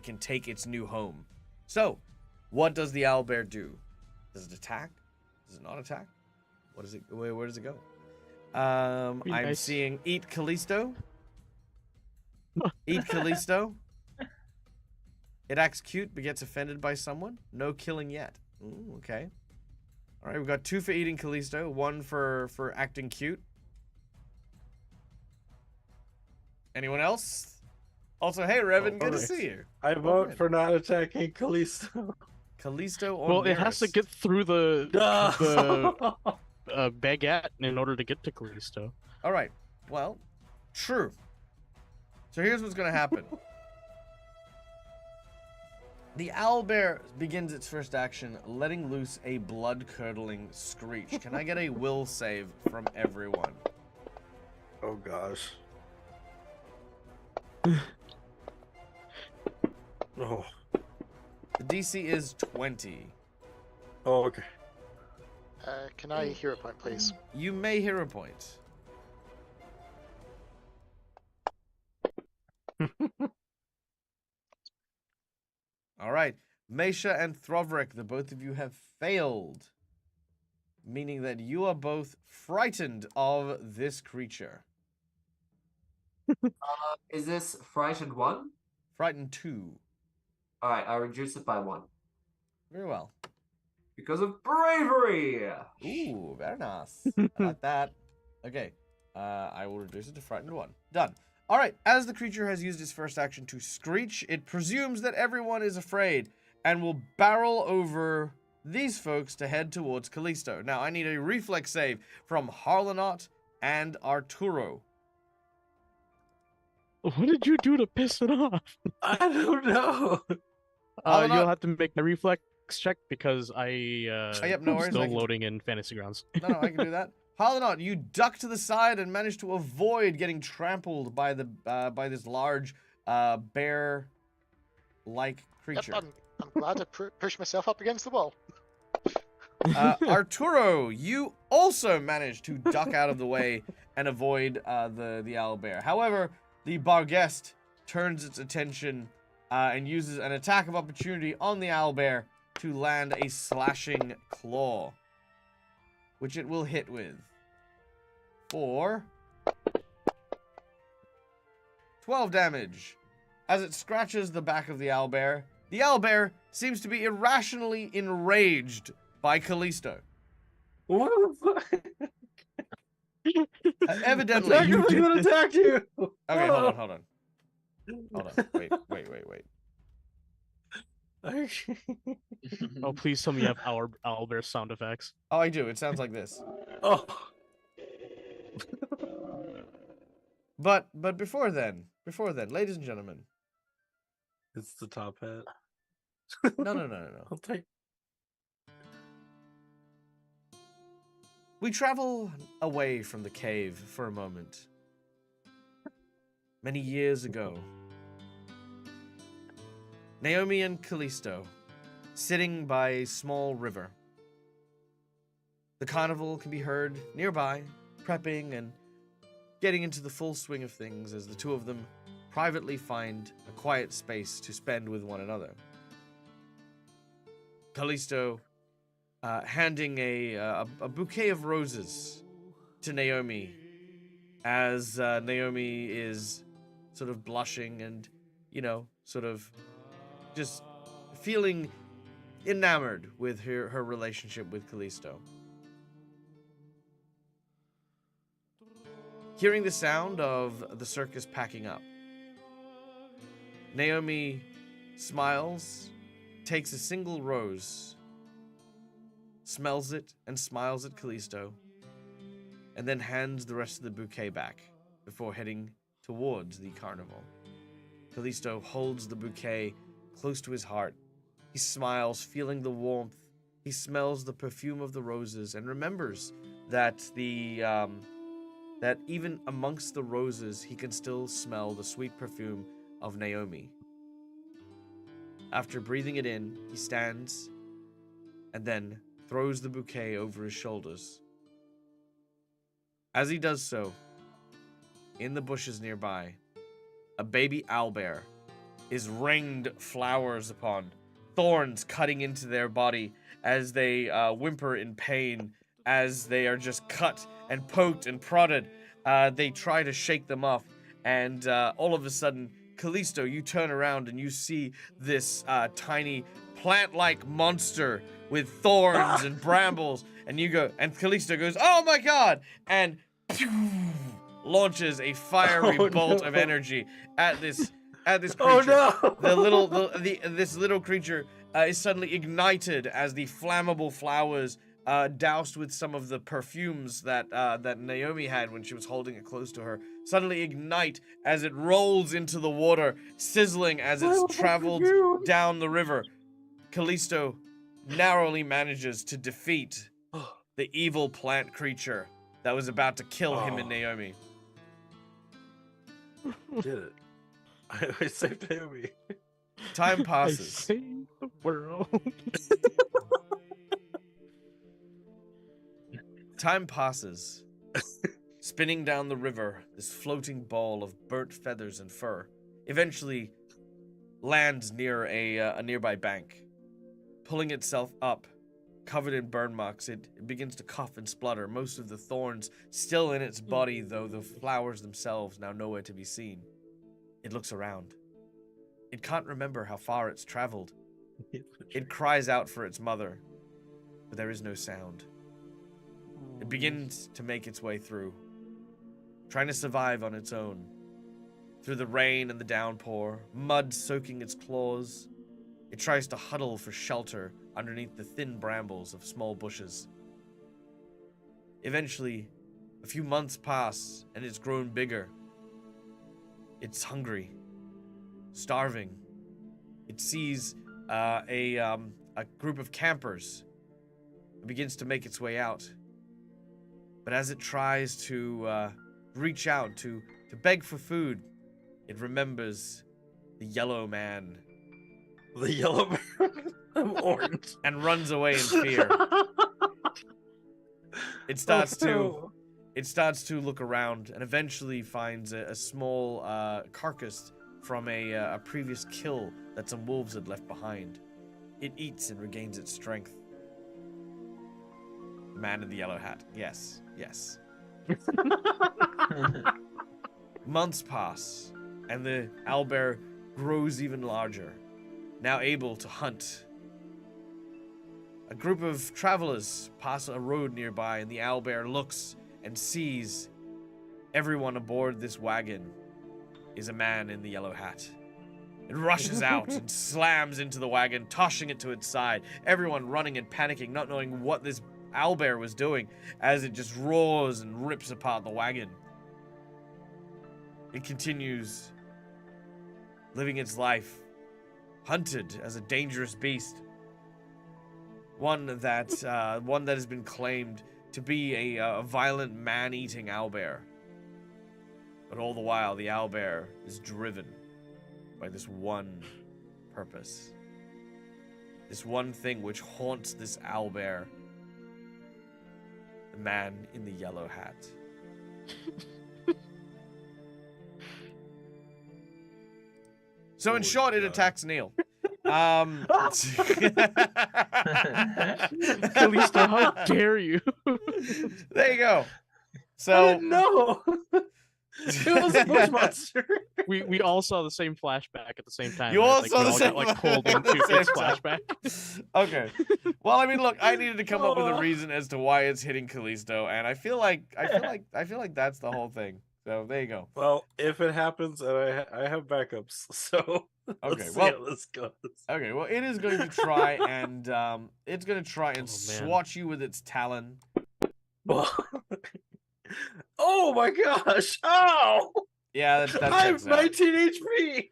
can take its new home. So, what does the owlbear do? Does it attack? Does it not attack? Where does it go? Be I'm nice. seeing Eat Callisto. Eat Callisto. It acts cute but gets offended by someone. No killing yet. Ooh, okay. All right, we've got 2 for eating Callisto, 1 for acting cute. Anyone else? Also, hey Revan, good to alright. see you. I Welcome vote in. for not attacking Callisto. Callisto or Well, it has to Nearest? get through the No. baguette in order to get to Callisto. All right. Well, true. So here's what's gonna happen. The owlbear begins its first action, letting loose a blood-curdling screech. Can I get a will save from everyone? Oh gosh. Oh. The DC is 20. Oh, okay. Can I hear a point, please? You may hear a point. All right. Mesha and Throvrik, the both of you have failed. Meaning that you are both frightened of this creature. Is this frightened 1? Frightened 2. All right, I reduce it by 1 Very well. because of bravery. Ooh, very nice. I like that. Okay. I will reduce it to frightened 1. Done. All right. As the creature has used its first action to screech, it presumes that everyone is afraid and will barrel over these folks to head towards Callisto. Now, I need a reflex save from Harlanot and Arturo. What did you do to piss it off? I don't know. Harlanot- You'll have to make the reflex check because yep, no I'm worries, I still can- loading in Fantasy Grounds. No, I can do that. Harlanot, you duck to the side and manage to avoid getting trampled by the this large bear-like creature. Yep, I'm glad I pushed myself up against the wall. Arturo, you also managed to duck out of the way and avoid the owlbear. However, the Barghest turns its attention and uses an attack of opportunity on the owlbear to land a slashing claw, which it will hit with for 12 damage. As it scratches the back of the owlbear seems to be irrationally enraged by Callisto. What the fuck? Evidently, Attack him, he's gonna attack you. Okay, hold on. Wait. Oh, please tell me you have our owlbear sound effects. Oh, I do. It sounds like this. Oh. But before then, ladies and gentlemen. It's the top hat. No. I'll take. We travel away from the cave for a moment. Many years ago, Naomi and Callisto, sitting by a small river. The carnival can be heard nearby, prepping and getting into the full swing of things as the two of them privately find a quiet space to spend with one another. Callisto handing a bouquet of roses to Naomi as Naomi is sort of blushing and, sort of just feeling enamored with her relationship with Callisto. Hearing the sound of the circus packing up, Naomi smiles, takes a single rose, smells it, and smiles at Callisto, and then hands the rest of the bouquet back before heading towards the carnival. Callisto holds the bouquet close to his heart. He smiles, feeling the warmth. He smells the perfume of the roses and remembers that that even amongst the roses, he can still smell the sweet perfume of Naomi. After breathing it in, he stands and then throws the bouquet over his shoulders. As he does so, in the bushes nearby, a baby owlbear is rained flowers upon, thorns cutting into their body as they whimper in pain as they are just cut and poked and prodded. They try to shake them off, and all of a sudden, Callisto, you turn around and you see this tiny plant-like monster with thorns and brambles, and you go, and Callisto goes, "Oh my god!" and pew, launches a fiery bolt of energy at this creature. Oh no! This little creature is suddenly ignited as the flammable flowers, doused with some of the perfumes that Naomi had when she was holding it close to her, suddenly ignite as it rolls into the water, sizzling as it's traveled down the river. Callisto narrowly manages to defeat the evil plant creature that was about to kill him and Naomi. Did it. I saved Naomi. Time I passes. saved the world. Time passes. Spinning down the river, this floating ball of burnt feathers and fur eventually lands near a nearby bank. Pulling itself up, covered in burn marks, it begins to cough and splutter, most of the thorns still in its body, though the flowers themselves now nowhere to be seen. It looks around. It can't remember how far it's traveled. It cries out for its mother, but there is no sound. It begins to make its way through, trying to survive on its own. Through the rain and the downpour, mud soaking its claws, it tries to huddle for shelter underneath the thin brambles of small bushes. Eventually, a few months pass and it's grown bigger. It's hungry, starving. It sees a group of campers. It begins to make its way out. But as it tries to reach out to beg for food, it remembers the yellow man. The yellow man. I'm orange. And runs away in fear. It starts to look around and eventually finds a small carcass from a previous kill that some wolves had left behind. It eats and regains its strength. The man in the yellow hat. Yes. Yes. Months pass, and the owlbear grows even larger, now able to hunt. A group of travelers pass a road nearby, and the owlbear looks and sees everyone aboard this wagon is a man in the yellow hat. It rushes out and slams into the wagon, tossing it to its side, everyone running and panicking, not knowing what this owlbear was doing as it just roars and rips apart the wagon. It continues living its life, hunted as a dangerous beast. One that has been claimed to be a violent man-eating owlbear. But all the while, the owlbear is driven by this one purpose. This one thing which haunts this owlbear. The man in the yellow hat. So in short, it attacks Neil. Callisto, how dare you? There you go. I So didn't know. It was a bush monster. We all saw the same flashback at the same time. You right? all Like, saw we the all same got, like, pulled at the into same its time. flashback. Okay. Well, I mean, look, I needed to come up with a reason as to why it's hitting Callisto, and I feel like that's the whole thing. So there you go. Well, if it happens, and I have backups, so Okay, let's see well- how this goes. Okay, well, it is going to try and man. swat you with its talon. Oh my gosh! Ow! Yeah, that I checks have out. 19 HP.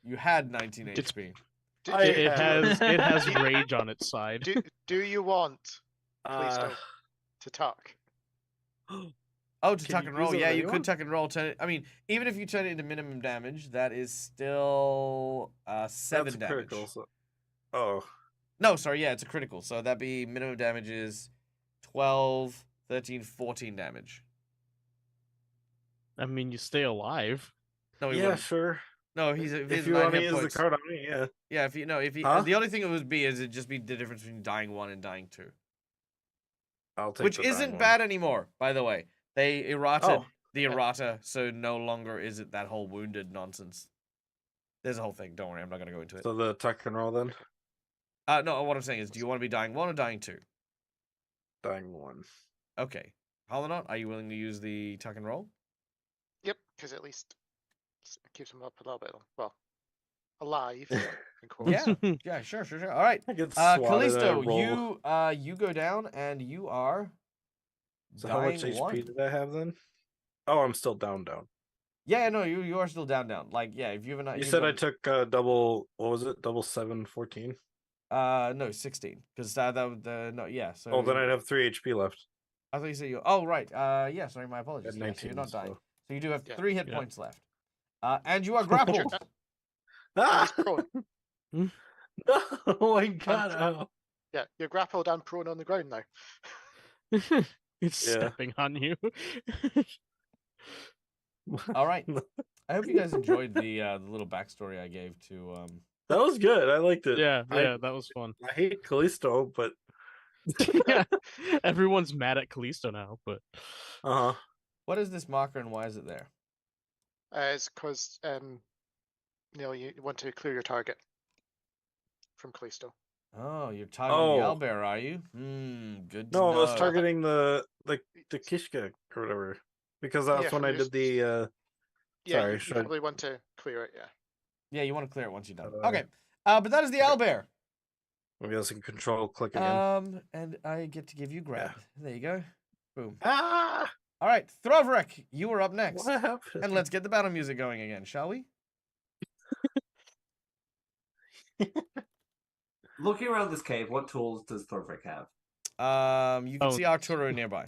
You had 19 It's- HP. It has rage on its side. Do you want Callisto to talk? Oh, to Can tuck you and roll. use it Yeah, on you anyone? could tuck and roll. I mean, even if you turn it into minimum damage, that is still 7 That's damage. critical. So... Oh, No, sorry, yeah, it's a critical. So that'd be minimum damage is 12, 13, 14 damage. I mean, you stay alive. No, he yeah, wouldn't. sure. No, he's If you want to use the card on me, yeah. Yeah, if you no, if he Huh? the only thing it would be is it'd just be the difference between dying 1 and dying 2. I'll take Which the dying isn't one. bad anymore, by the way. They errated Oh, the errata, so no longer is it that whole wounded nonsense. There's a whole thing. Don't worry, I'm not going to go into it. So the tuck and roll then? No, what I'm saying is, do you want to be dying 1 or dying 2? Dying 1. Okay. Hollonaut, are you willing to use the tuck and roll? Yep, because at least keeps him up a little bit. Well, alive. in quotes. Yeah. Yeah, sure. All right. I get swatted Callisto, and I roll. you go down and you are So how much dying HP 1. did I have then? Oh, I'm still down. Yeah, no, you are still down. Like, yeah, if you have You said I took double. What was it? Double 7, 14. no, 16. Because yeah. So Oh, then I'd have 3 HP left. I thought you said you. Oh, right. Yeah. Sorry, my apologies. At Yeah, so 19, you're not dying. so- So you do have Yeah. 3 hit Yeah. points left. And you are grappled. And he's prone. Oh my god! Ow. Yeah, you're grappled and prone on the ground now. It's Yeah. stepping on you. All right. I hope you guys enjoyed the little backstory I gave to That was good. I liked it. yeah, I- yeah, that was fun. I hate Callisto, but Yeah, everyone's mad at Callisto now, but What is this marker and why is it there? It's because you want to clear your target from Callisto. Oh, you're targeting the Oh. owlbear, are you? Good to no, I know. was targeting the Kishka or whatever because that's Yeah, when from I your did the. Yeah, Sorry, you should I- probably want to clear it. Yeah. Yeah, you want to clear it once you're done. Uh, Okay. But that is the owlbear. Maybe I can control click again. And I get to give you grab. There you go. Boom. Ah! All right, Throverick, you are up next. What happened? And let's get the battle music going again, shall we? Looking around this cave, what tools does Thorvik have? You can Oh. see Arturo nearby.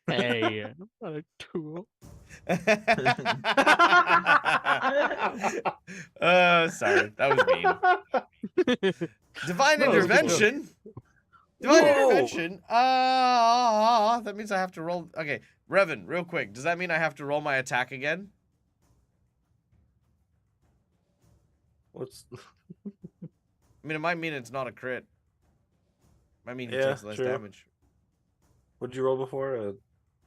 hey, I'm not a tool. Sorry, that was mean. Divine No, it was a good joke. intervention. Divine Whoa. intervention. That means I have to roll. Okay, Revan, real quick. Does that mean I have to roll my attack again? What's I mean, it might mean it's not a crit. Might mean he Yeah, takes less true. damage. what'd you roll before?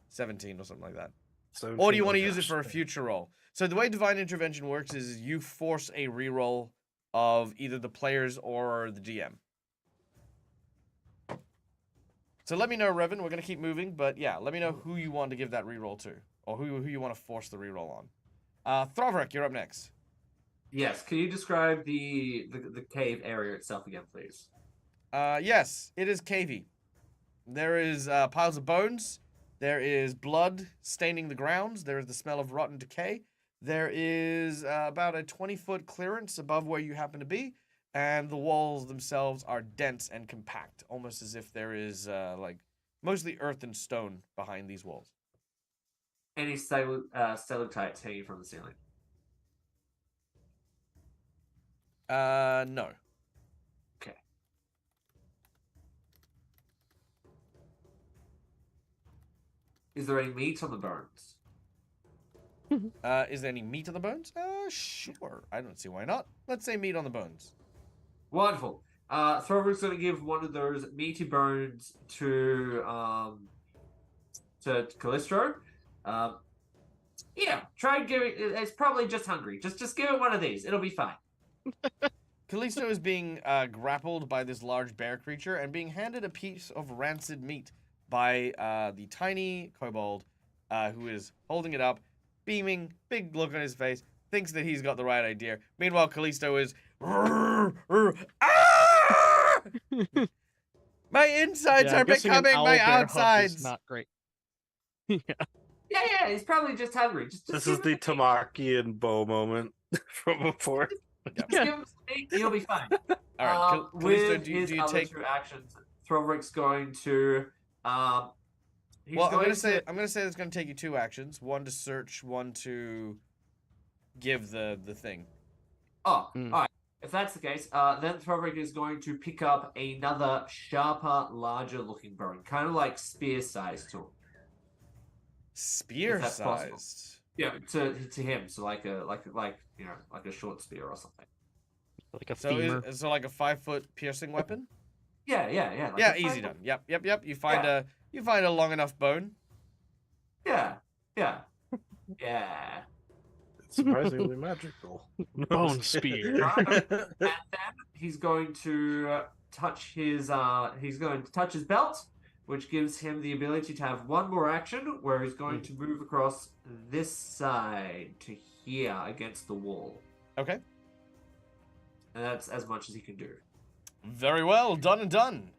17 or something like that. 17? Or do you want to Oh, use it gosh. for a future roll? So the way Divine Intervention works is you force a reroll of either the players or the DM. So let me know, Revan. We're going to keep moving, but yeah, let me know who you want to give that reroll to, or who you want to force the reroll on. Throverick, you're up next. Yes, can you describe the cave area itself again, please? Yes, it is cavey. There is piles of bones. There is blood staining the grounds. There is the smell of rotten decay. There is about a 20-foot clearance above where you happen to be, and the walls themselves are dense and compact, almost as if there is like mostly earth and stone behind these walls. Any stalactites hanging from the ceiling? No. Okay. Is there any meat on the bones? Is there any meat on the bones? Sure. I don't see why not. Let's say meat on the bones. Wonderful. Thorvald's going to give one of those meaty bones to Callisto. Yeah, try and give it. It's probably just hungry. Just give it one of these. It'll be fine. Callisto is being grappled by this large bear creature and being handed a piece of rancid meat by the tiny kobold who is holding it up, beaming, big look on his face, thinks that he's got the right idea. Meanwhile, Callisto is... "Ah! My insides Yeah, I'm are guessing an becoming my owlbear hug is outsides! Not great. Yeah, he's probably just hungry. Just This give is the him Tamaki and Bo moment from before. Just give him some meat, he'll be fine. All right, Callisto, With do his you other take... two actions, Thorvald's going to. He's Well, I'm going gonna say it's gonna take you 2 actions. One to search, one to give the thing. Oh, Hmm. alright. If that's the case, then Thorvald is going to pick up another sharper, larger looking bone, kind of like spear-sized tool. Spear that's possible. sized. Yeah, to him, so like a short spear or something. Like a So femur. so like a 5-foot piercing weapon? Yeah. Like Yeah, a easy fragment. done. Yep. You find a long enough bone. Yeah. Yeah. It's surprisingly magical. Bone spear. And then he's going to touch his belt, which gives him the ability to have one more action, where he's going to move across this side to here against the wall. Okay. And that's as much as he can do. Very well, done and done.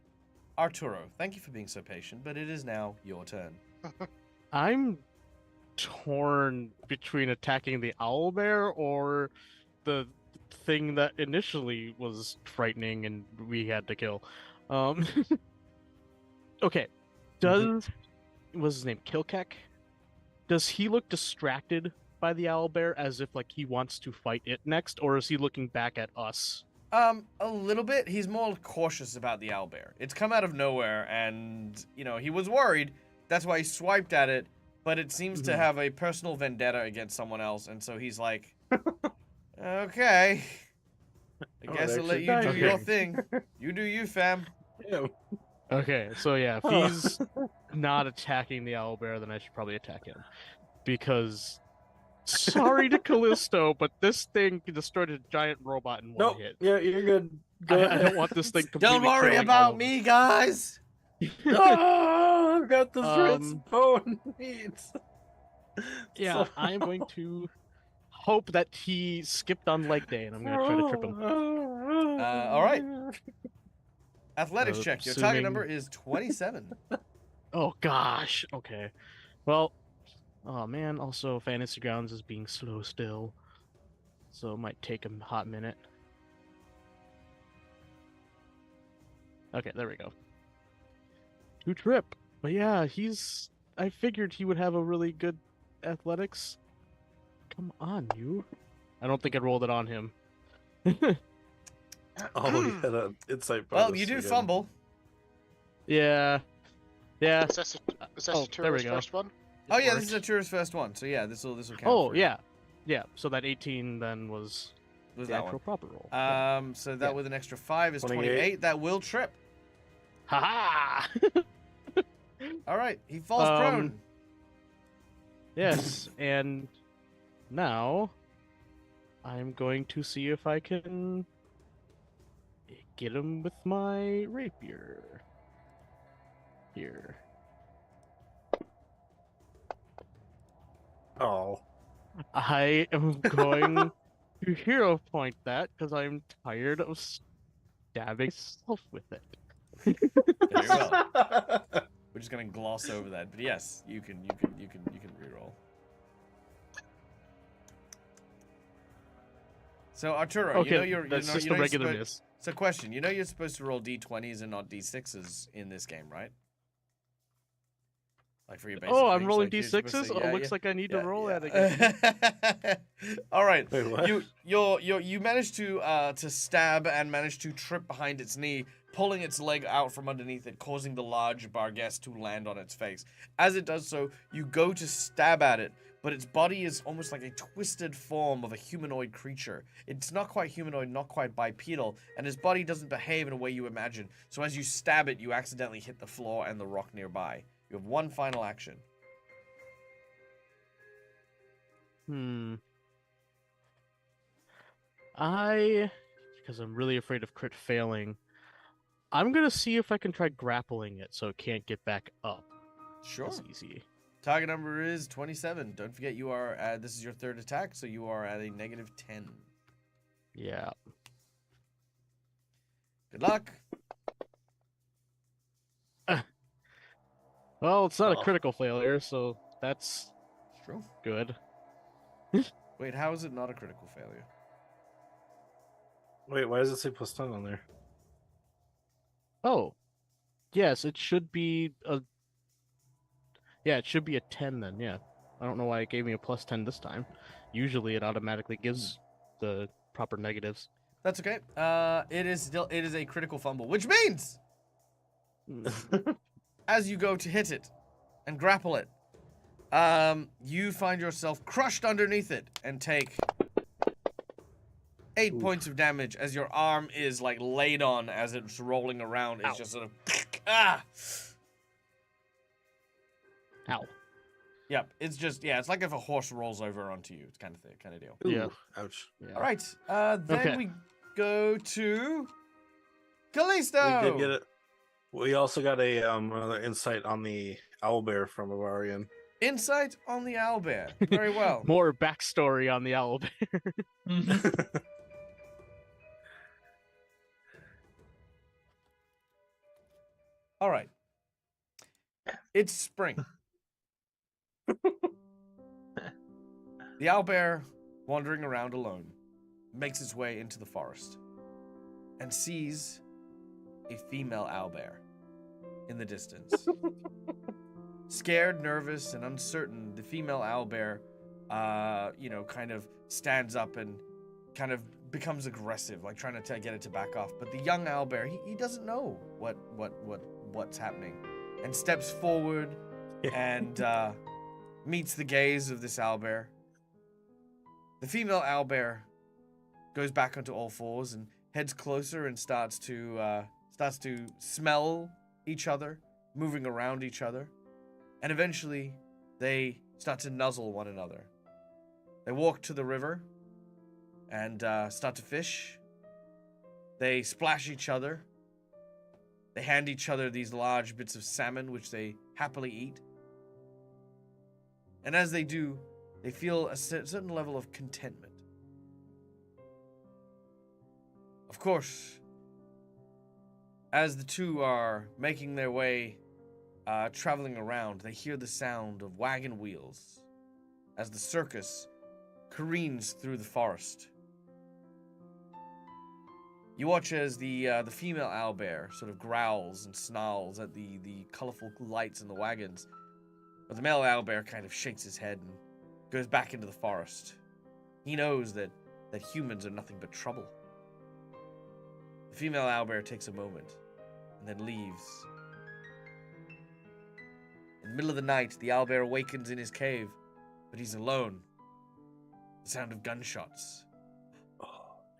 Arturo, thank you for being so patient, but it is now your turn. I'm torn between attacking the owlbear or the thing that initially was frightening and we had to kill. Okay. Was his name Kilkek? Does he look distracted by the owlbear as if like he wants to fight it next, or is he looking back at us? A little bit. He's more cautious about the owlbear. It's come out of nowhere, and, he was worried. That's why he swiped at it, but it seems to have a personal vendetta against someone else, and so he's like, okay. I guess I'll let you do your thing. You do you, fam. Yeah. Okay, so yeah, if he's not attacking the owlbear, then I should probably attack him. Because, sorry to Callisto, but this thing destroyed a giant robot in one hit. Yeah, you're good. I don't want this thing completely Don't worry killing all about of me, guys. Oh, I've got this red bone needs. Yeah, I'm going to hope that he skipped on leg day, and I'm going to try to trip him. All right. Athletics check. Your target assuming- number is 27. Oh gosh. Okay. Well, oh man. Also, Fantasy Grounds is being slow still, so it might take him a hot minute. Okay, there we go. 2 trip. But yeah, I figured he would have a really good athletics. Come on, you. I don't think I rolled it on him. Oh, you had an insight bonus. Well, you do again. fumble. Yeah. Yeah. Is this Oh, there we Arturo's go. first one? Oh yeah, this Worked. is Arturo's first one. So yeah, this will count. Oh for you. yeah. Yeah. So that 18 then was Was the that actual one? proper roll. Yeah. So that Yeah. with an extra 5 is 28. 28. That will trip. Ha All right, he falls prone. Yes, and now I'm going to see if I can get him with my rapier. Here. Oh. I am going to hero point that because I'm tired of stabbing myself with it. Very well. We're just gonna gloss over that, but yes, you can reroll. So Arturo, Okay, you're that's just you know a you're regular suppo- miss. So question, you're supposed to roll d20s and not d6s in this game, right? Like for your basic Oh, I'm things, rolling like, you're supposed d6s. to- Oh, yeah, looks yeah. like I need to roll yeah. that again. All right. Wait, what? You managed to stab and managed to trip behind its knee, pulling its leg out from underneath it, causing the large Barghest to land on its face. As it does so, you go to stab at it, but its body is almost like a twisted form of a humanoid creature. It's not quite humanoid, not quite bipedal, and its body doesn't behave in a way you imagine. So as you stab it, you accidentally hit the floor and the rock nearby. You have one final action. Because I'm really afraid of crit failing, I'm gonna see if I can try grappling it so it can't get back up. Sure. That's easy. Target number is 27. Don't forget you are this is your third attack, so you are at a -10. Yeah. Good luck. Well, it's not Oh. a critical failure, so that's It's true. good. Wait, how is it not a critical failure? Wait, why does it say +10 on there? Oh, yes, it should be a. Yeah, it should be a 10 then. Yeah, I don't know why it gave me a +10 this time. Usually, it automatically gives the proper negatives. That's okay. It is a critical fumble, which means as you go to hit it and grapple it, you find yourself crushed underneath it and take 8 Oof. points of damage as your arm is like laid on as it's rolling around. It's Ow. just sort of ah. Ow. Yep, it's just it's like if a horse rolls over onto you. It's kind of deal. Yeah. Ooh, ouch. Yeah. All right, then Okay. we go to Callisto. We did get it. We also got a another insight on the owlbear from Avarian. Insight on the owlbear. Very well. More backstory on the owlbear. All right. It's spring. The owlbear, wandering around alone, makes its way into the forest and sees a female owlbear in the distance. Scared, nervous, and uncertain, the female owlbear, kind of stands up and kind of becomes aggressive, like trying to get it to back off. But the young owlbear, he doesn't know what's happening, and steps forward and meets the gaze of this owlbear. The female owlbear goes back onto all fours and heads closer and starts to smell each other, moving around each other, and eventually they start to nuzzle one another. They walk to the river and start to fish. They splash each other. They hand each other these large bits of salmon, which they happily eat. And as they do, they feel a certain level of contentment. Of course, as the two are making their way, traveling around, they hear the sound of wagon wheels as the circus careens through the forest. You watch as the female owlbear sort of growls and snarls at the colorful lights in the wagons, but the male owlbear kind of shakes his head and goes back into the forest. He knows that humans are nothing but trouble. The female owlbear takes a moment and then leaves. In the middle of the night, the owlbear awakens in his cave, but he's alone. The sound of gunshots.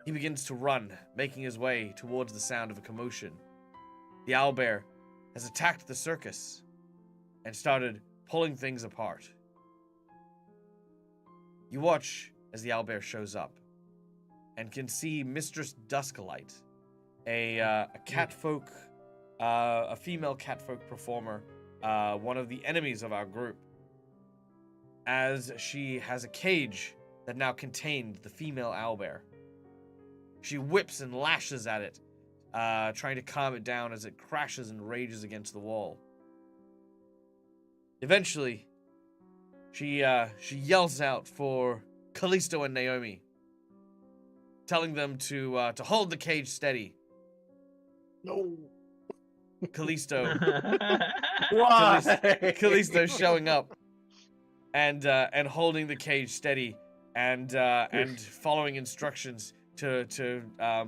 He begins to run, making his way towards the sound of a commotion. The owlbear has attacked the circus and started pulling things apart. You watch as the owlbear shows up and can see Mistress Dusklight, a catfolk, a female catfolk performer, one of the enemies of our group, as she has a cage that now contained the female owlbear. She whips and lashes at it, trying to calm it down as it crashes and rages against the wall. Eventually, she yells out for Callisto and Naomi, telling them to hold the cage steady. No. Callisto Why? Callisto showing up and holding the cage steady and following instructions to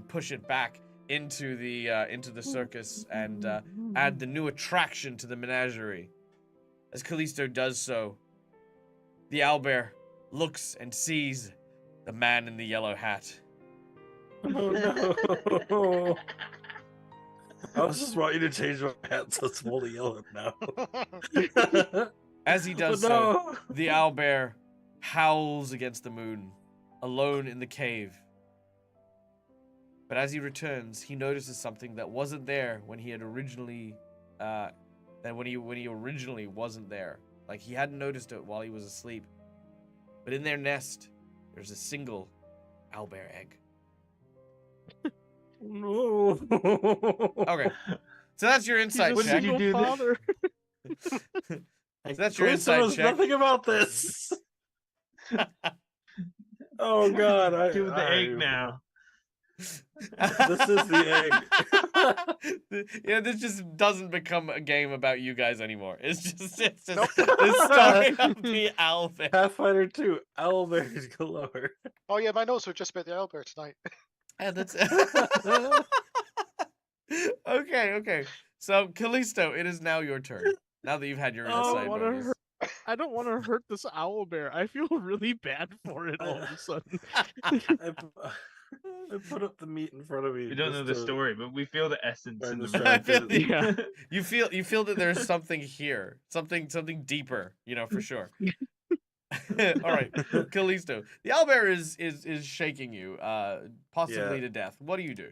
push it back into the circus and add the new attraction to the menagerie. As Callisto does so, the owlbear looks and sees the man in the yellow hat. Oh no. I was just want you to change my hat so it's fully yellow now. As he does Oh, so, no. the owlbear howls against the moon, alone in the cave. But as he returns, he notices something that wasn't there when he had originally, when he originally wasn't there. Like, he hadn't noticed it while he was asleep. But in their nest, there's a single owlbear egg. No. Okay, so that's your insight He's a check. single do this? father. So that's your Callisto inside knows check. nothing about this. Oh god, Do the egg now. This is the egg. Yeah, this just doesn't become a game about you guys anymore. It's just Nope. the story of the owlbear. Pathfinder 2, owlbears galore. Oh yeah, my notes were just about the owlbear tonight. And that's okay. So Callisto, it is now your turn. Now that you've had your Oh, insight what bonus. I don't want to hurt this owlbear. I feel really bad for it all of a sudden. I put up the meat in front of me. We don't know just the to- story, but we feel the essence try in to the distract room. it. Yeah. You feel that there's something here, something deeper, for sure. All right, Callisto. The owlbear is shaking you, possibly Yeah. to death. What do you do?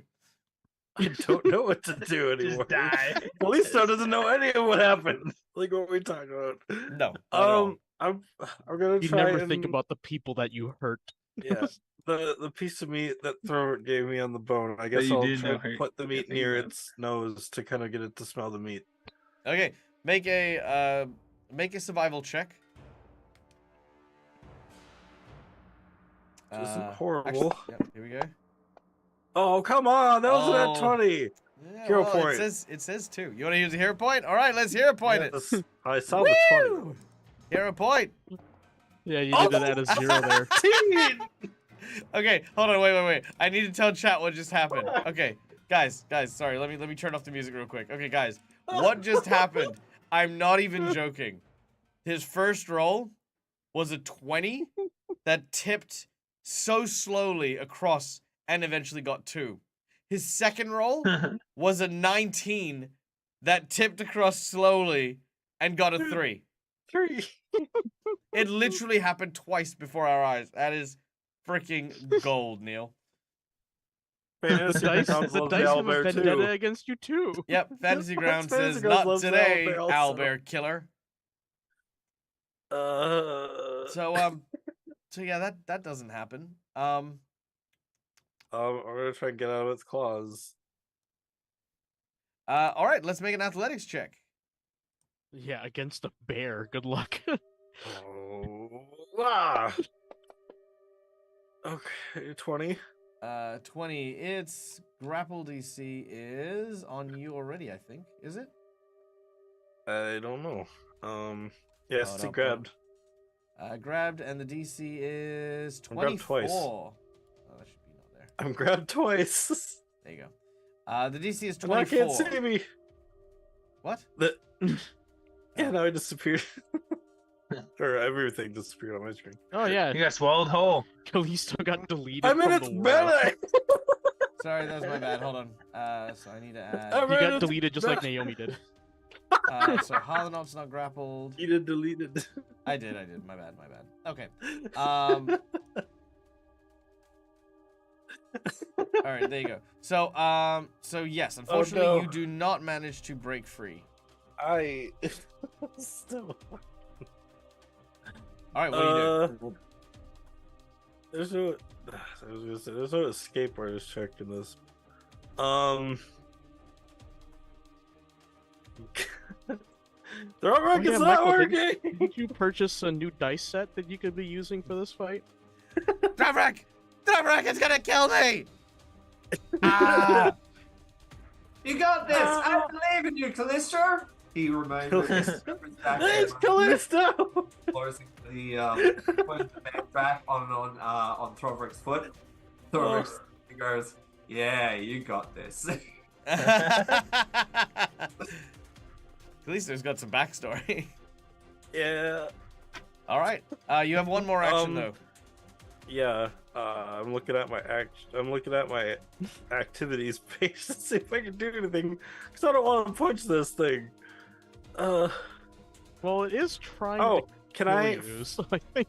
I don't know what to do anymore. Just die. Callisto doesn't know any of what happened. Like what we talked about. No. not at all. I'm gonna You try never and think about the people that you hurt. yeah. The piece of meat that Throat gave me on the bone. I guess you I'll did try know and her- put the meat yeah, near you know. its nose to kind of get it to smell the meat. Okay, make a survival check. This isn't Actually, horrible. yep, here we go. Oh come on, that was Oh. at 20. Yeah, Hero well, point. It says 2. You want to use a hero point? All right, let's hero point it. Yes, I saw the 20. Woo! Hero point. Yeah, you need to add a 0 there. 18! Okay, hold on, wait. I need to tell chat what just happened. Okay, guys, sorry, let me turn off the music real quick. Okay, guys, what just happened? I'm not even joking. His first roll was a 20 that tipped so slowly across and eventually got 2. His second roll was a 19 that tipped across slowly and got a 3. 3. It literally happened twice before our eyes. That is freaking gold, Neil. The Fantasy dice, Grounds the loves dice have a owlbear vendetta too. against you too. Yep, Fantasy Ground Fantasy says, Grounds not loves the today, owlbear also." owlbear killer. So So yeah, that doesn't happen. I'm gonna try and get out of its claws. All right, let's make an athletics check. Yeah, against a bear. Good luck. Okay, 20. 20. Its grapple DC is on you already, I think. Is it? I don't know. Yes, Oh, he no, grabbed. Grabbed, and the DC is I'm grabbed 24. twice. Oh, that should be not there. I'm grabbed twice. There you go. The DC is And I 24. can't see me. What? Yeah, now I disappeared. Or everything disappeared on my screen. Oh yeah, You got swallowed whole. Callisto got deleted I'm in from its the world. belly. Sorry, that was my bad. Hold on. So I need to add. I'm He in got its deleted just like belly. Naomi did. So Harlanot's not grappled. He did deleted. I did. My bad. Okay. All right, there you go. So yes, unfortunately, no. you do not manage to break free. I still. All right, what do you do? There's no. There's no escape artist check in this. The rock Oh, yeah, is not Michael, working. Did you purchase a new dice set that you could be using for this fight? Dravrak, it's gonna kill me! Ah! You got this! I believe in you, Callisto! He reminded It's Callisto. closing putting the man back on Throvrick's foot. Throvrick goes, "Yeah, you got this." Callisto's got some backstory. Yeah. All right, you have one more action though. Yeah. I'm looking at my activities page to see if I can do anything, because I don't want to punch this thing. Well, it is trying Oh, to can kill I? you, so I think.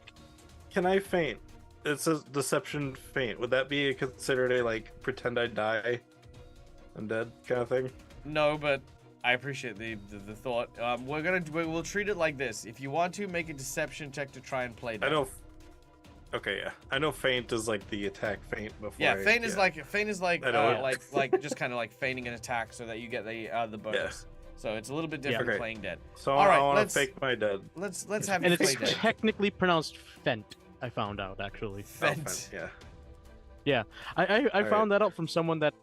Can I faint? It says deception feint. Would that be considered a like pretend I die, I'm dead kind of thing? No, but I appreciate the thought. We'll treat it like this. If you want to, make a deception check to try and play dead. I know. Okay, yeah. I know feint is like the attack feint before. Yeah, feint is like I know, yeah. like just kind of like feigning an attack so that you get the bonus. So it's a little bit different Okay. playing dead. So All right, I want let's- to fake my dead. Let's have And you play it's dead. technically pronounced Fent. I found out actually. Oh, Fent. Yeah. I All found that out from someone that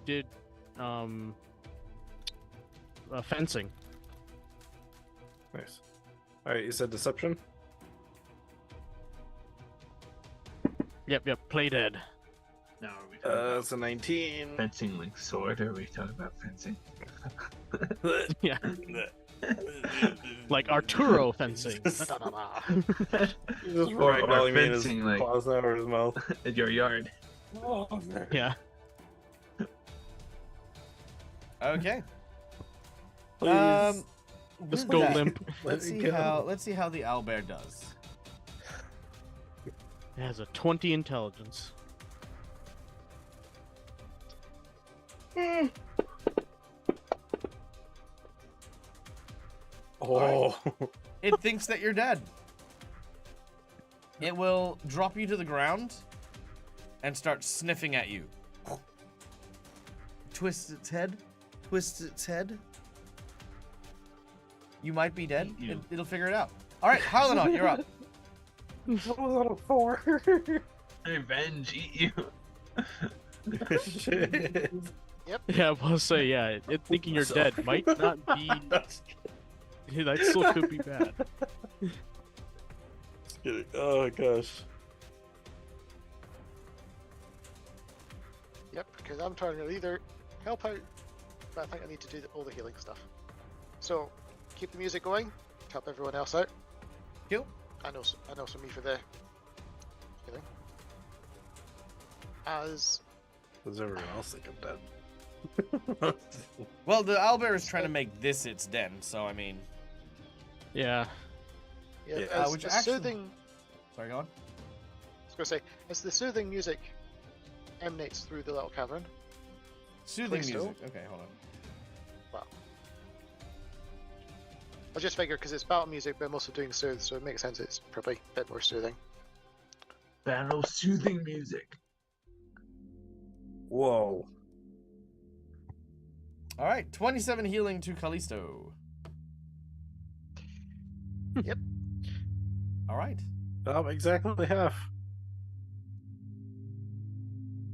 did fencing. Nice. All right, you said deception. Yep. Play dead. No, are we talking about That's a 19. fencing like sword, or are we talking about fencing? Yeah, like Arturo fencing. Just Or- ragdolling me in his fencing, like- claws now or his mouth. In your yard. Yeah. Okay. Please. With go that, limp. Let's Let me see go. how the owlbear does. It has a 20 intelligence. Oh. It thinks that you're dead. It will drop you to the ground and start sniffing at you. Twist its head. Twist its head. You might be dead. Eat you. It'll figure it out. All right, Harlanot, you're up. What was that a 4? Revenge, eat you. Shit. Yeah, I'll say, yeah, it thinking you're dead might not be. That still could be bad. Just kidding. Oh gosh. Yep, because I'm trying to either help out, but I think I need to do all the healing stuff. So, keep the music going, help everyone else out, Cool. and also me for the healing. As Does everyone else think I'm dead? Well, the owlbear is trying to make this its den, so I mean, Yeah. yeah, Yeah. as Which the actually- soothing, sorry, go on. I was going to say, as the soothing music emanates through the little cavern. Soothing Please music. Okay, hold on. Well, I just figure because it's battle music, but I'm also doing soothe, so it makes sense. It's probably a bit more soothing. Battle soothing music. Whoa. All right, 27 healing to Callisto. Yep. All right. Exactly half.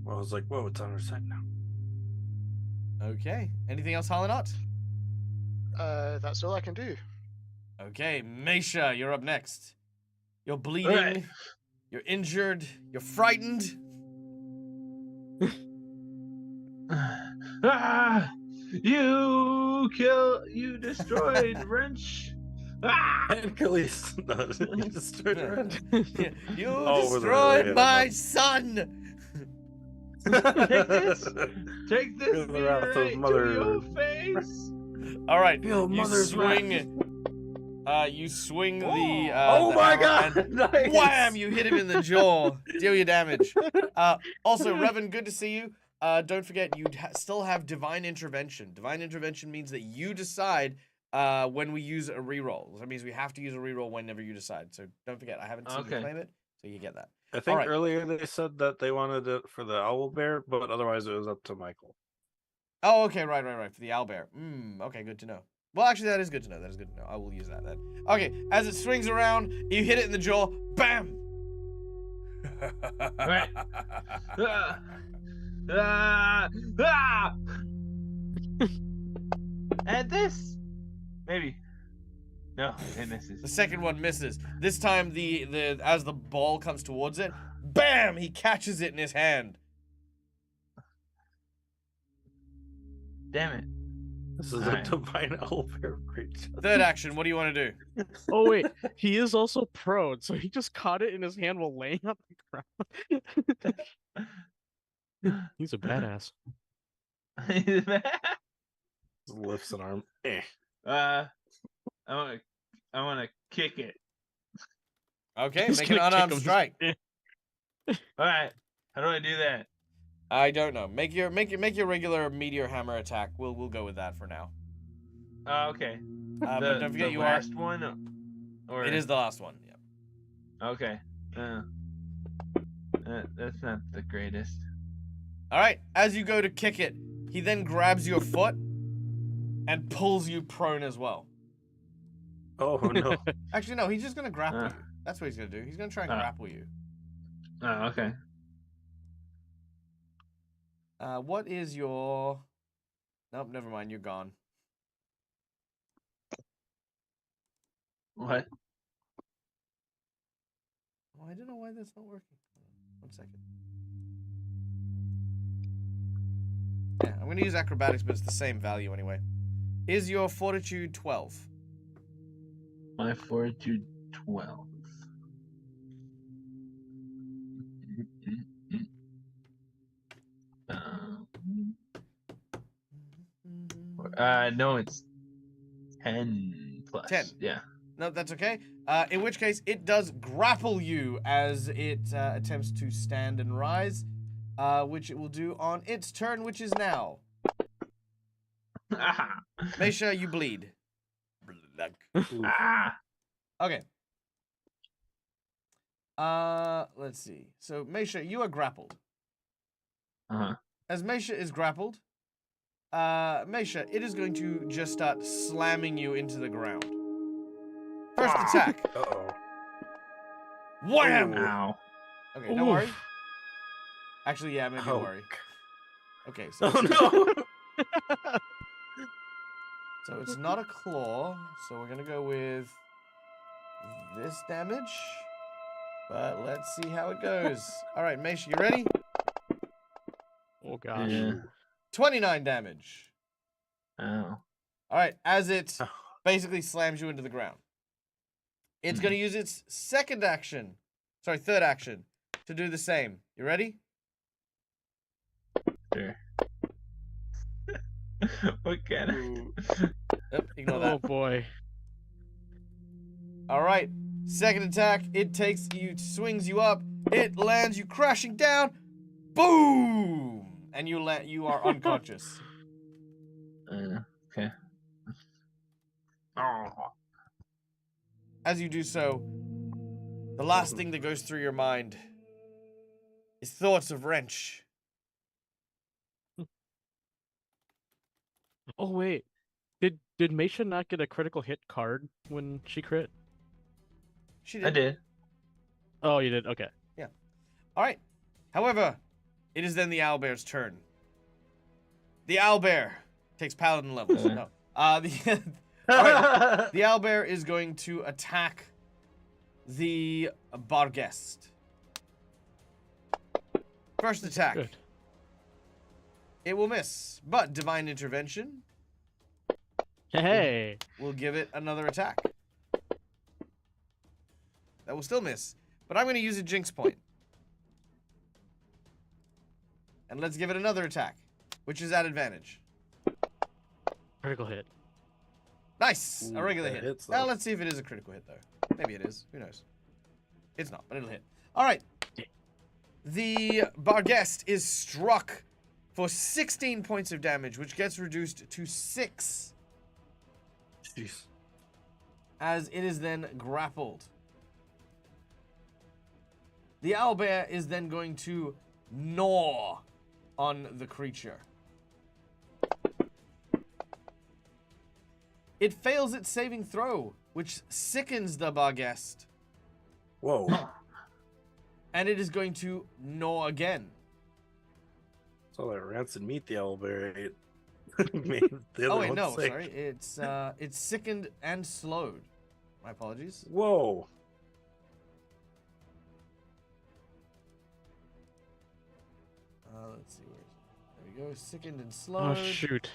I was like, whoa, it's on her side now. Okay. Anything else, Harlanot? That's all I can do. Okay, Mesha, you're up next. You're bleeding. Alright. You're injured. You're frightened. Ah! You destroyed Wrench. Ah! And Khalees. No, you destroyed her. You Oh, with destroyed her, my yeah. son. Take this. Take this Feel the wrath of meteorite to Mother- your face. All right. Feel You mother's swing. wrath. You swing the. Oh the my hammer god! and Nice. wham! You hit him in the jaw. Deal your damage. Also, Revan, good to see you. Don't forget, you still have Divine Intervention. Divine Intervention means that you decide when we use a reroll. That means we have to use a reroll whenever you decide. So don't forget, I haven't seen you Okay. claim it, so you get that. I think Alright. earlier they said that they wanted it for the owl bear, but otherwise it was up to Michael. Oh, okay, right, for the owlbear. Okay, good to know. Well, actually, that is good to know. I will use that then. Okay, as it swings around, you hit it in the jaw. Bam! Right. Ah! Ah! Ah! And this, maybe. No, it misses. The second one misses. This time, as the ball comes towards it, bam! He catches it in his hand. Damn it. This is Alright. a divine owl bear breach. Third action, what do you want to do? Oh wait, he is also prone, so he just caught it in his hand while laying on the ground. He's a badass. Just lifts an arm. I wanna kick it. Okay, He's make an gonna kick unarmed him. strike. All right. How do I do that? I don't know. Make your regular meteor hammer attack. We'll go with that for now. Okay. But The don't forget you last one. Or It is the last one. Yeah. okay. That's not the greatest. All right. As you go to kick it, he then grabs your foot and pulls you prone as well. Oh no. Actually, no. He's just gonna grapple Uh. you. That's what he's gonna do. He's gonna try and grapple you. Oh, okay. What is your? Nope. Never mind. You're gone. What? Oh, I don't know why that's not working. 1 second. Yeah, I'm gonna use acrobatics, but it's the same value anyway. Is your fortitude 12? My fortitude 12. No, it's 10 plus. 10. Yeah. No, that's okay. In which case, it does grapple you as it attempts to stand and rise, which it will do on its turn, which is now. Make sure you bleed. Ah. Okay. Let's see. So, Mesha, you are grappled. Uh-huh. As Mesha is grappled, Mesha, it is going to just start slamming you into the ground. First attack. Uh-oh. Wham! Ooh. Ow. Okay, don't worry. Oof. Actually, yeah, maybe Oh. worry. Okay, so Oh no! so it's not a claw, so we're gonna go with this damage. But let's see how it goes. All right, Mesha, you ready? Oh gosh. Yeah. 29 damage. Oh. All right, as it Oh. basically slams you into the ground. It's Hmm. going to use its third action to do the same. You ready? Sure. What can I? Yep, ignore Oh that. boy. All right, second attack. It swings you up. It lands you crashing down. Boom! And you are unconscious. Okay. Oh. As you do so, the last thing that goes through your mind is thoughts of Wrench. Oh wait. Did Mesha not get a critical hit card when she crit? She did. I did. Oh, you did. Okay. All right. However, it is then the owlbear's turn. The owlbear takes paladin levels. No. The Alright. The owlbear is going to attack the Barghest. First attack. Good. It will miss, but divine intervention Hey. will give it another attack. That will still miss, but I'm going to use a jinx point. And let's give it another attack, which is at advantage. Critical hit. Nice! Ooh, A regular that hit. hits, Now though. let's see if it is a critical hit, though. Maybe it is. Who knows? It's not, but it'll hit. All right. The Barghest is struck for 16 points of damage, which gets reduced to 6 Jeez. as it is then grappled. The owlbear is then going to gnaw on the creature. It fails its saving throw, which sickens the Barghest, Whoa. and it is going to gnaw again. It's all that rancid meat the owlbear ate. Made the Oh other wait, one no, sick. sorry. It's sickened and slowed. My apologies. Whoa. Let's see there we go. Sickened and Oh slowed. shoot.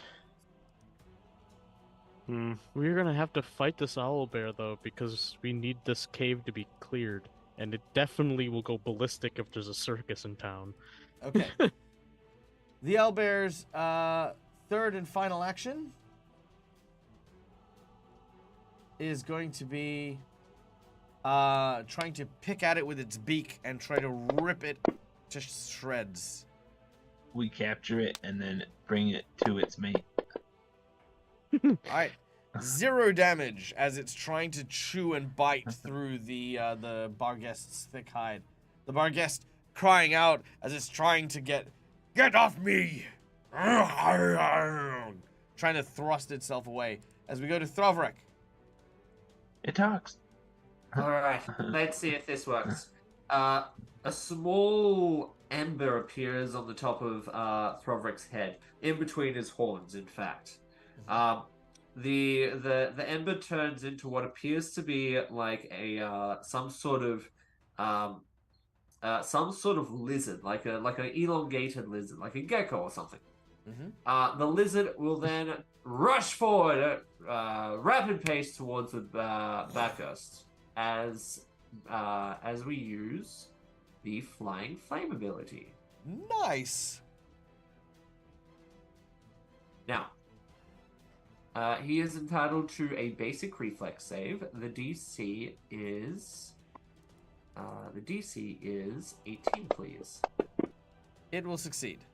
Hmm. We're gonna have to fight this owlbear though, because we need this cave to be cleared, and it definitely will go ballistic if there's a circus in town. Okay. The owlbear's third and final action is going to be trying to pick at it with its beak and try to rip it to shreds. We capture it and then bring it to its mate. All right. 0 damage as it's trying to chew and bite through the Barghest's thick hide. The Barghest crying out as it's trying to get off me! Trying to thrust itself away. As we go to Throvrik. It talks. All right, let's see if this works. A small ember appears on the top of Throvrik's head, in between his horns, in fact. The ember turns into what appears to be like a some sort of lizard, like an elongated lizard, like a gecko or something. The lizard will then rush forward at rapid pace towards the Barghest as we use the flying flame ability. Nice. Now, He is entitled to a basic reflex save. The DC is 18, please. It will succeed.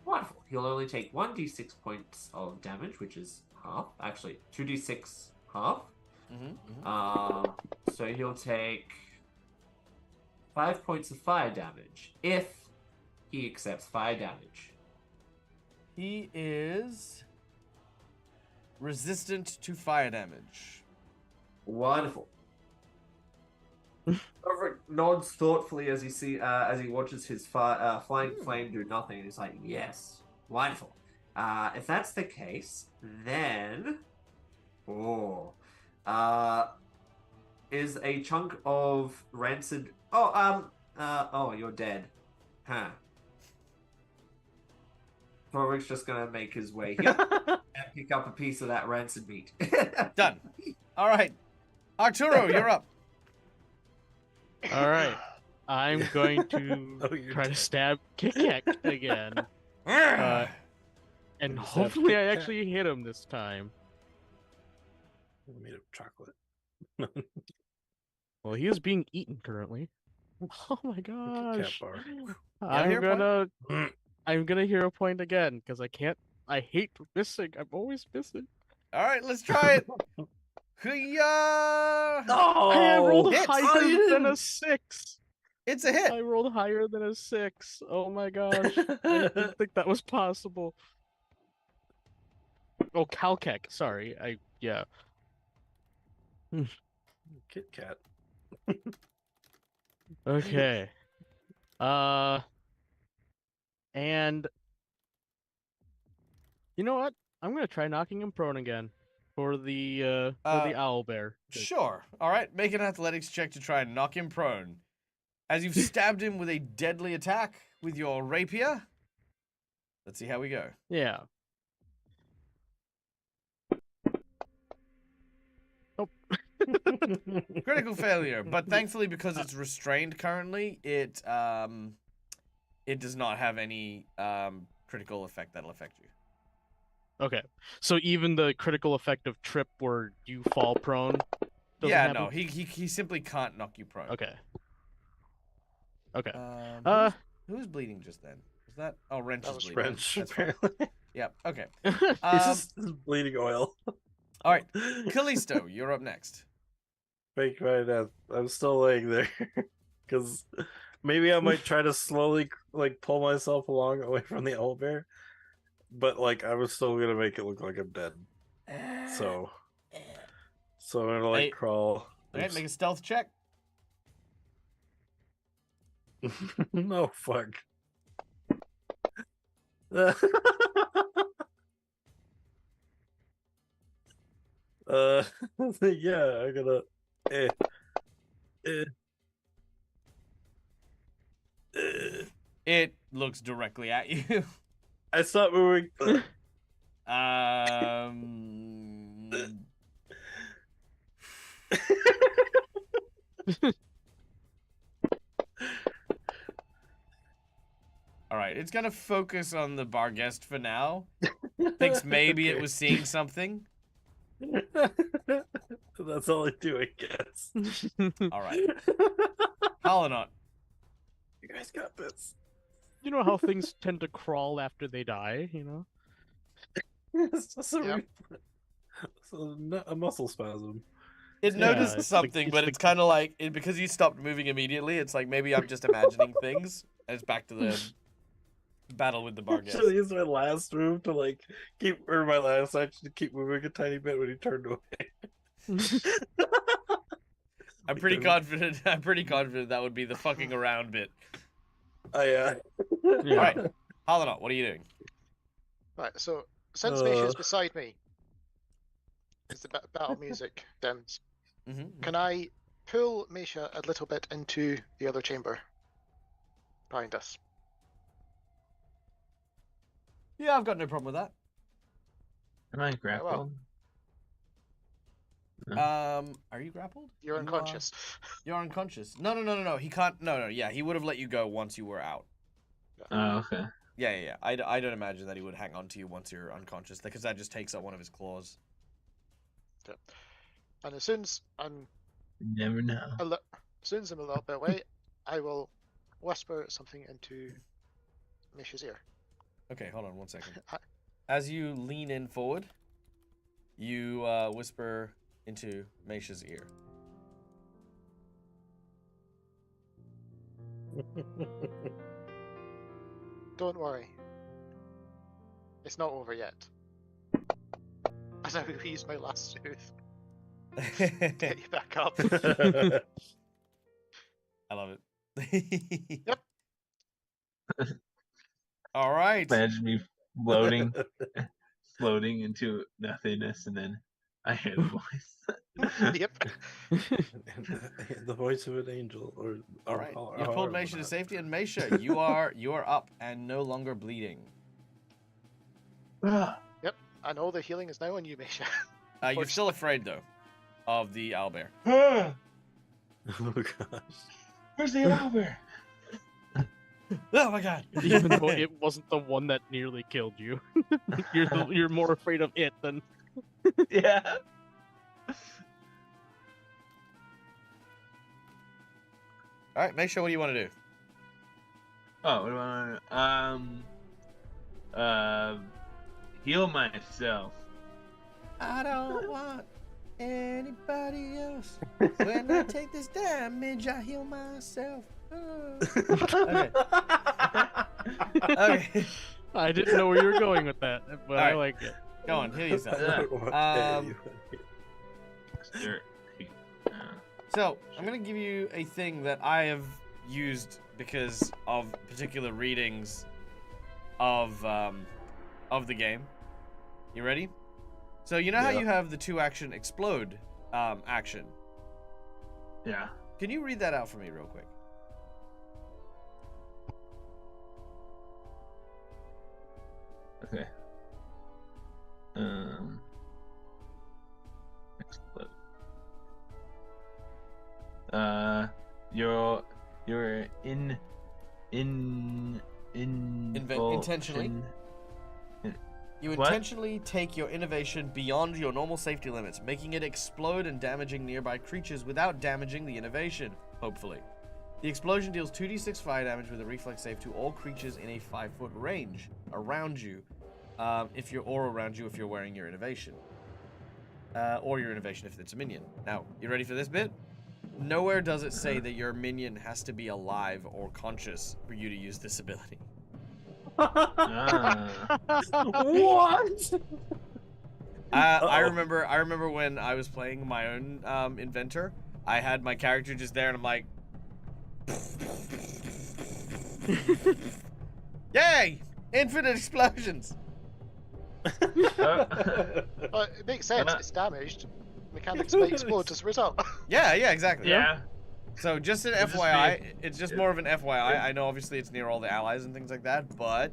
Wonderful. He'll only take 1d6 points of damage, which is half. Actually, 2d6 half. So he'll take 5 points of fire damage if he accepts fire damage. He is resistant to fire damage. Wonderful. Ulrich nods thoughtfully as he watches his flying flame do nothing, and he's like, "Yes, wonderful. If that's the case, then is a chunk of rancid. You're dead, huh?" Ulrich's just gonna make his way here and pick up a piece of that rancid meat. Done. All right, Arturo, you're up. All right. I'm going to try to stab Kit Kat again. And Stab hopefully Kit I Kat. actually hit him this time. Made of chocolate. Well, he is being eaten currently. Oh my Kit gosh. bar. I'm gonna hero point again because I hate missing. I'm always missing. All right, let's try it. Hoo-yah! I rolled hits. higher than a 6. It's a hit. I rolled higher than a 6. Oh my gosh. I didn't think that was possible. Oh, Calkek. Sorry. Yeah. Kit Kat. Okay. And you know what? I'm gonna try knocking him prone again for the owl bear. Sure. All right, make an athletics check to try and knock him prone. As you've stabbed him with a deadly attack with your rapier. Let's see how we go. Yeah. Nope. Critical failure, but thankfully because it's restrained currently, it does not have any critical effect that'll affect you. Okay. So even the critical effect of trip where you fall prone doesn't Yeah, happen? no, he simply can't knock you prone. Okay. Okay. Who's bleeding just then? Was that? Oh, Wrench That is was bleeding. Wrench, That's fine. apparently. Yep. Okay. He's just bleeding oil. All right, Callisto, you're up next. Fake my death. I'm still laying there. Because maybe I might try to slowly pull myself along away from the owlbear. But I was still gonna make it look like I'm dead. So I'm gonna Hey. crawl. Okay, make a stealth check. No, fuck. Yeah, I'm gonna. It looks directly at you. I stopped moving. All right, it's gonna focus on the bar guest for now. Thinks maybe it was seeing something. That's all I do, I guess. All right, Halonot. You guys got this. You know how things tend to crawl after they die, you know? It's just Yep. a muscle spasm. It Yeah, noticed it's something, but it's kind of like because you stopped moving immediately. It's like maybe I'm just imagining things, and it's back to the battle with the bar guest. Should I use my last move to my last action to keep moving a tiny bit when he turned away? I'm pretty confident. I'm pretty confident that would be the fucking around bit. Yeah. All right, Halonot, what are you doing? Right, so since Misha's beside me, as the battle music dims, can I pull Misha a little bit into the other chamber behind us? Yeah, I've got no problem with that. Am I grappled? Are you grappled? You're You unconscious. You're unconscious. No. He can't. No. Yeah, he would have let you go once you were out. Oh, okay. Yeah. I don't imagine that he would hang on to you once you're unconscious, because that just takes up one of his claws. And as soon as I'm Never know. as soon as I'm a little bit away, I will whisper something into Mish's ear. Okay, hold on 1 second. I- As you lean in forward, you whisper into Meisha's ear. Don't worry. It's not over yet. As I use my last soothe to get you back up. I love it. Yep. All right. Imagine me floating, floating into nothingness, and then I hear the voice. Yep. The voice of an angel, or All right. or You've pulled however Meisha to that- safety, and Meisha, you are up and no longer bleeding. I know the healing is now on you, Misha. You're still afraid though of the owlbear. Oh gosh. Where's the owlbear? Oh my god! Even though it wasn't the one that nearly killed you, you're more afraid of it than. Yeah. All right, Meisha, what do you want to do? Oh, what do I want to heal myself. I don't want anybody else. When I take this damage, I heal myself. Okay. Okay. I didn't know where you were going with that, but I Alright. like it. Go on, heal yourself. What Um, Sure. So, I'm going to give you a thing that I have used because of particular readings of the game. You ready? So, you know how Yeah. you have the 2-action explode action? Yeah. Can you read that out for me real quick? Okay. Explode. You're intentionally? You What? intentionally take your innovation beyond your normal safety limits, making it explode and damaging nearby creatures without damaging the innovation, hopefully. The explosion deals 2d6 fire damage with a reflex save to all creatures in a 5-foot range around you, if you're wearing your innovation. Or your innovation if it's a minion. Now, you ready for this bit? Nowhere does it say that your minion has to be alive or conscious for you to use this ability. Ah. What? I remember when I was playing my own inventor. I had my character just there, and I'm like, "Yay! Infinite explosions!" But it makes sense. It's damaged. Mechanics might explode as a result. Yeah, exactly. Yeah. So just an It'll just FYI, be it's just more of an FYI. I know obviously it's near all the allies and things like that, but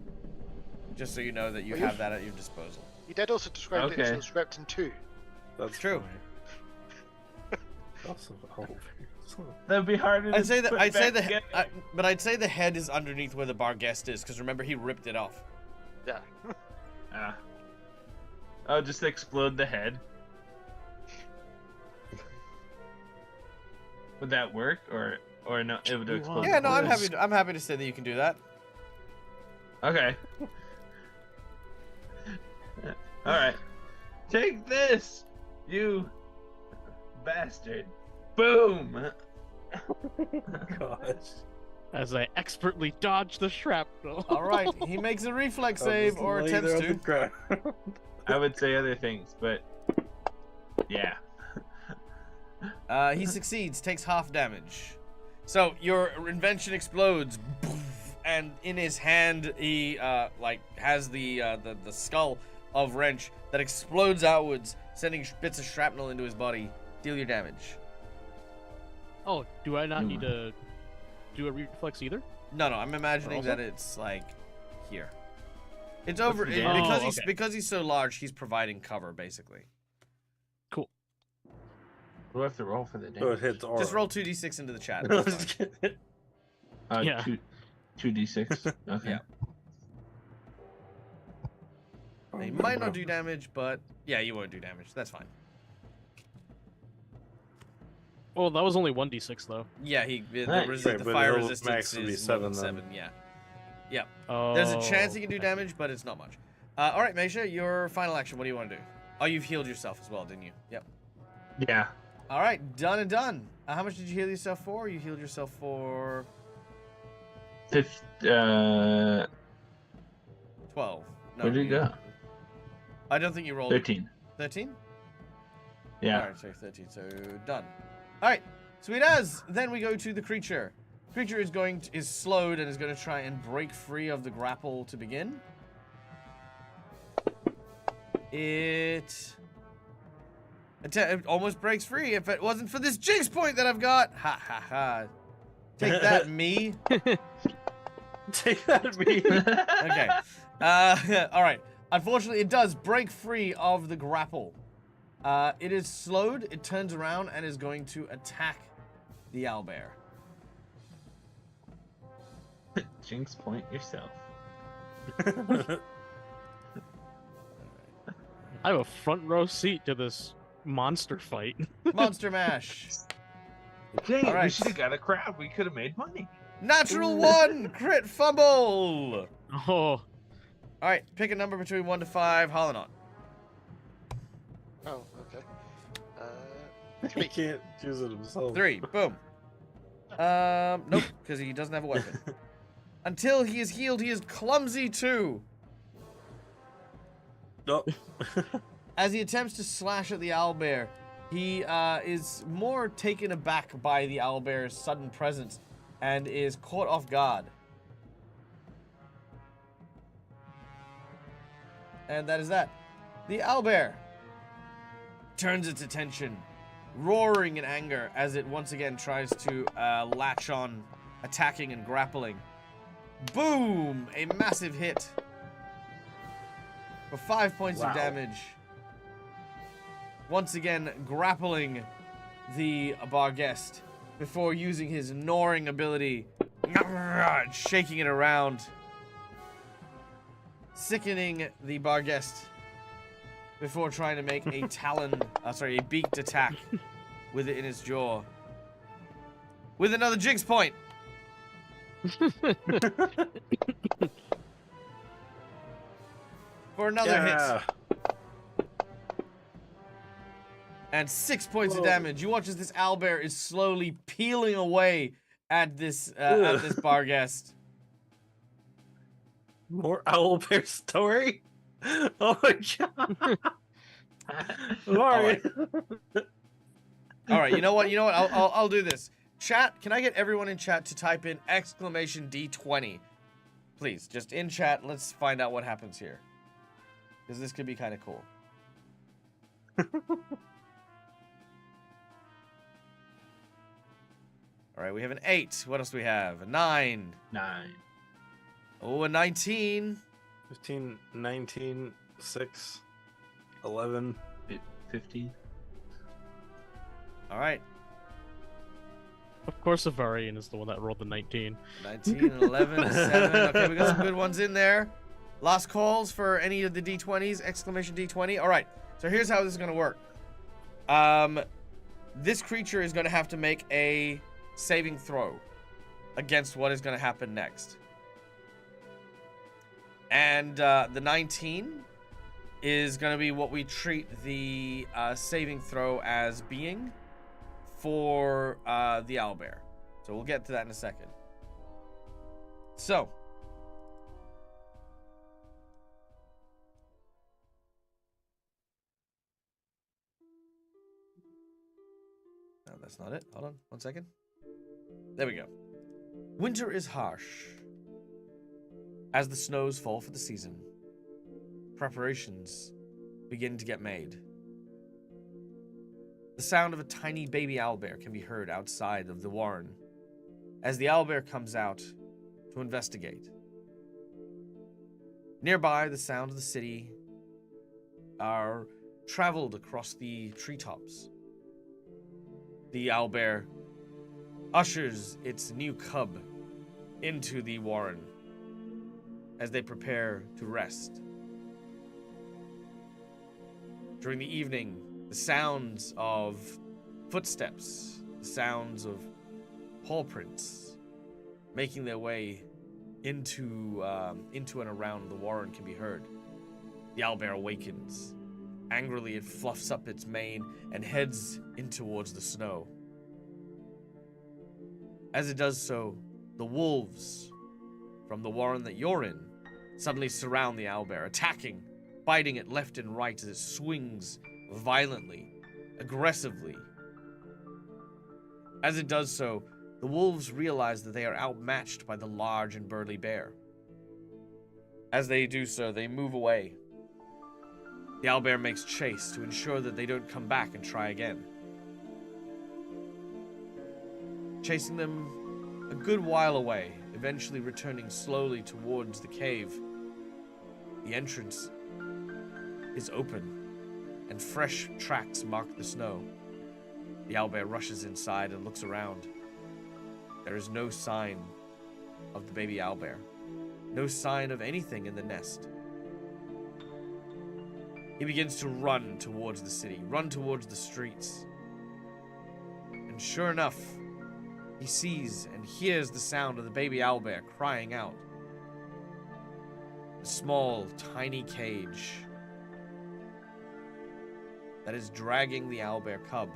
just so you know that you have that at your disposal. You did also describe it as Okay. a script in 2. That's True. Also, That'd be harder. I'd to say that put I'd say back the together. but I'd say the head is underneath where the bar guest is, because remember he ripped it off. Yeah. Ah. Oh, just explode the head. Would that work, or no? It would explode. Yeah, the no, I'm head. happy to say that you can do that. Okay. All right. Take this, you bastard! Boom! gosh. As I expertly dodge the shrapnel. All right, he makes a reflex I'll save just or lay attempts there on to. the ground. I would say other things, but yeah. He succeeds, takes half damage. So your invention explodes, and in his hand he has the skull of Wrench that explodes outwards, sending bits of shrapnel into his body. Deal your damage. Oh, do I not need to do a reflex either? No, I'm imagining Also? that it's like here. It's over the it- damage? because Oh, he's okay. because he's so large. He's providing cover basically. Cool. Do I have to roll for the So it damage? hits aura. Just roll 2d6 into the chat. No, It's I'm just fine. kidding. Yeah. 2d6. Okay. Yeah. He might not do damage, but yeah, you won't do damage. That's fine. Oh, that was only 1d6 though. Yeah, the Nice. Right, the but fire the resistance max would be is more than 7 then. 7. Yeah. Yeah. Oh. There's a chance he can do okay. damage, but it's not much. All right, Mesha, your final action. What do you want to do? Oh, you've healed yourself as well, didn't you? Yep. Yeah. All right, done and done. How much did you heal yourself for? You healed yourself for 12. No, Where did it go? I don't think you rolled 13. 13? Yeah. All right, so 13. So done. All right, sweet as. Then we go to the creature. Creature is slowed and is going to try and break free of the grapple to begin. It almost breaks free if it wasn't for this jinx point that I've got. Ha ha ha. Take that, me. Take that, me. Okay. All right. Unfortunately, it does break free of the grapple. It is slowed. It turns around and is going to attack the owlbear. Jinx point yourself. I have a front row seat to this monster fight. Monster mash. Dang it, we Alright. should have got a crowd. We could have made money. Natural 1. Crit fumble. Oh. All right. Pick a number between 1 to 5. Holonaut. Oh, okay. He can't choose it himself. 3. Boom. Nope, because he doesn't have a weapon. Until he is healed, he is clumsy too. Nope. As he attempts to slash at the owlbear, he is more taken aback by the owlbear's sudden presence and is caught off guard. And that is that. The owlbear turns its attention, roaring in anger as it once again tries to latch on, attacking and grappling. Boom! A massive hit for 5 points of Wow. damage. Once again, grappling the Barghest before using his gnawing ability, shaking it around, sickening the Barghest before trying to make a a beaked attack with it in its jaw. With another jinx point. For another hit. And 6 points of damage. You watch as this owlbear is slowly peeling away at this Barghest. More owlbear story? Oh my god. Sorry. All right, you know what? I'll do this. Chat, can I get everyone in chat to type in exclamation D20? Please, just in chat, let's find out what happens here. Because this could be kind of cool. All right, we have an 8. What else do we have? A 9. 9. Oh, a 19. 15, 19, 6, 11. 15. All right, Of course, Avarian is the one that rolled the 19. 19 and 11 and 7. Okay, we got some good ones in there. Last calls for any of the D20s, exclamation D20. All right, so here's how this is going to work. This creature is going to have to make a saving throw against what is going to happen next. And the 19 is going to be what we treat the saving throw as being for the owlbear. So we'll get to that in a second. So. No, that's not it. Hold on 1 second. There we go. Winter is harsh. As the snows fall for the season, preparations begin to get made. The sound of a tiny baby owlbear can be heard outside of the warren as the owlbear comes out to investigate. Nearby, the sound of the city are traveled across the treetops. The owlbear ushers its new cub into the warren as they prepare to rest. During the evening, the sounds of footsteps the sounds of paw prints making their way into and around the warren can be heard. The owlbear awakens. Angrily, it fluffs up its mane and heads in towards the snow. As it does so, the wolves from the warren that you're in suddenly surround the owlbear, attacking, biting it left and right as it swings violently, aggressively. As it does so, the wolves realize that they are outmatched by the large and burly bear. As they do so, they move away. The owlbear makes chase to ensure that they don't come back and try again. Chasing them a good while away, eventually returning slowly towards the cave. The entrance is open, and fresh tracks mark the snow. The owlbear rushes inside and looks around. There is no sign of the baby owlbear. No sign of anything in the nest. He begins to run towards the city, run towards the streets. And sure enough, he sees and hears the sound of the baby owlbear crying out. A small, tiny cage that is dragging the owlbear cub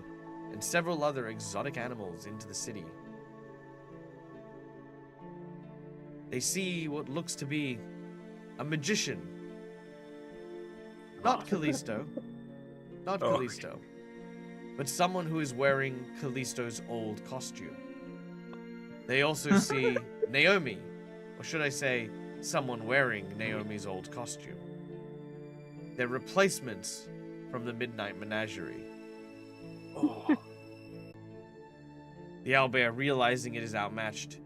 and several other exotic animals into the city. They see what looks to be a magician. Not Callisto. Not Callisto. But someone who is wearing Callisto's old costume. They also see Naomi, or should I say, someone wearing Naomi's old costume. They're replacements from the Midnight Menagerie. The owlbear, realizing it is outmatched,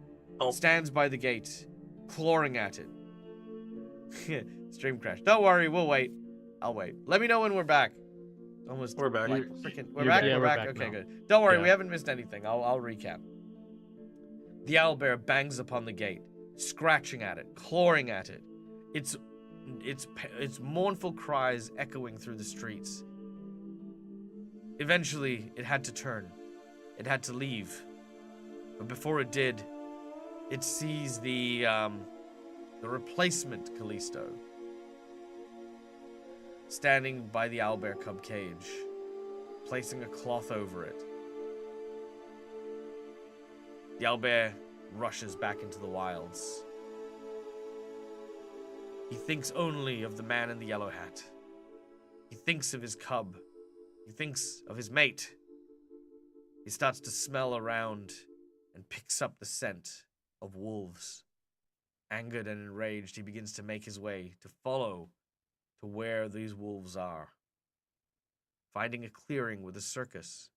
stands by the gate, clawing at it. Stream crash. Don't worry, we'll wait. I'll wait. Let me know when we're back. Almost. We're back. Like, freaking, we're You're back. back. Yeah, we're we're back. back Okay, now. good. Don't worry, Yeah. we haven't missed anything. I'll recap. The owlbear bangs upon the gate, scratching at it, clawing at it. Its mournful cries echoing through the streets. Eventually, it had to turn. It had to leave. But before it did, it sees the replacement Callisto standing by the owlbear cub cage, placing a cloth over it. The owlbear rushes back into the wilds. He thinks only of the man in the yellow hat. He thinks of his cub. He thinks of his mate. He starts to smell around and picks up the scent of wolves. Angered and enraged, he begins to make his way to follow to where these wolves are. Finding a clearing with a circus.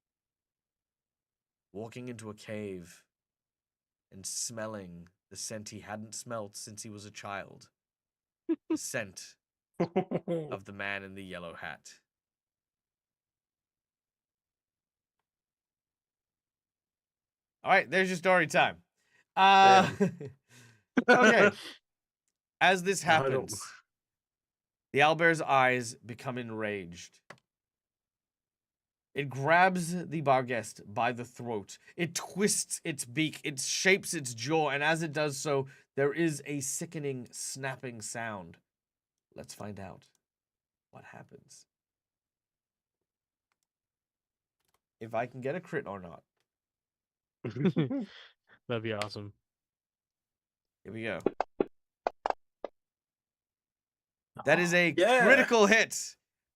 Walking into a cave and smelling the scent he hadn't smelt since he was a child. The scent of the man in the yellow hat. All right, there's your story time. Okay. As this I don't- happens, the owlbear's eyes become enraged. It grabs the Barghest by the throat. It twists its beak. It shapes its jaw. And as it does so, there is a sickening, snapping sound. Let's find out what happens. If I can get a crit or not. That'd be awesome. Here we go. That is a Yeah. critical hit,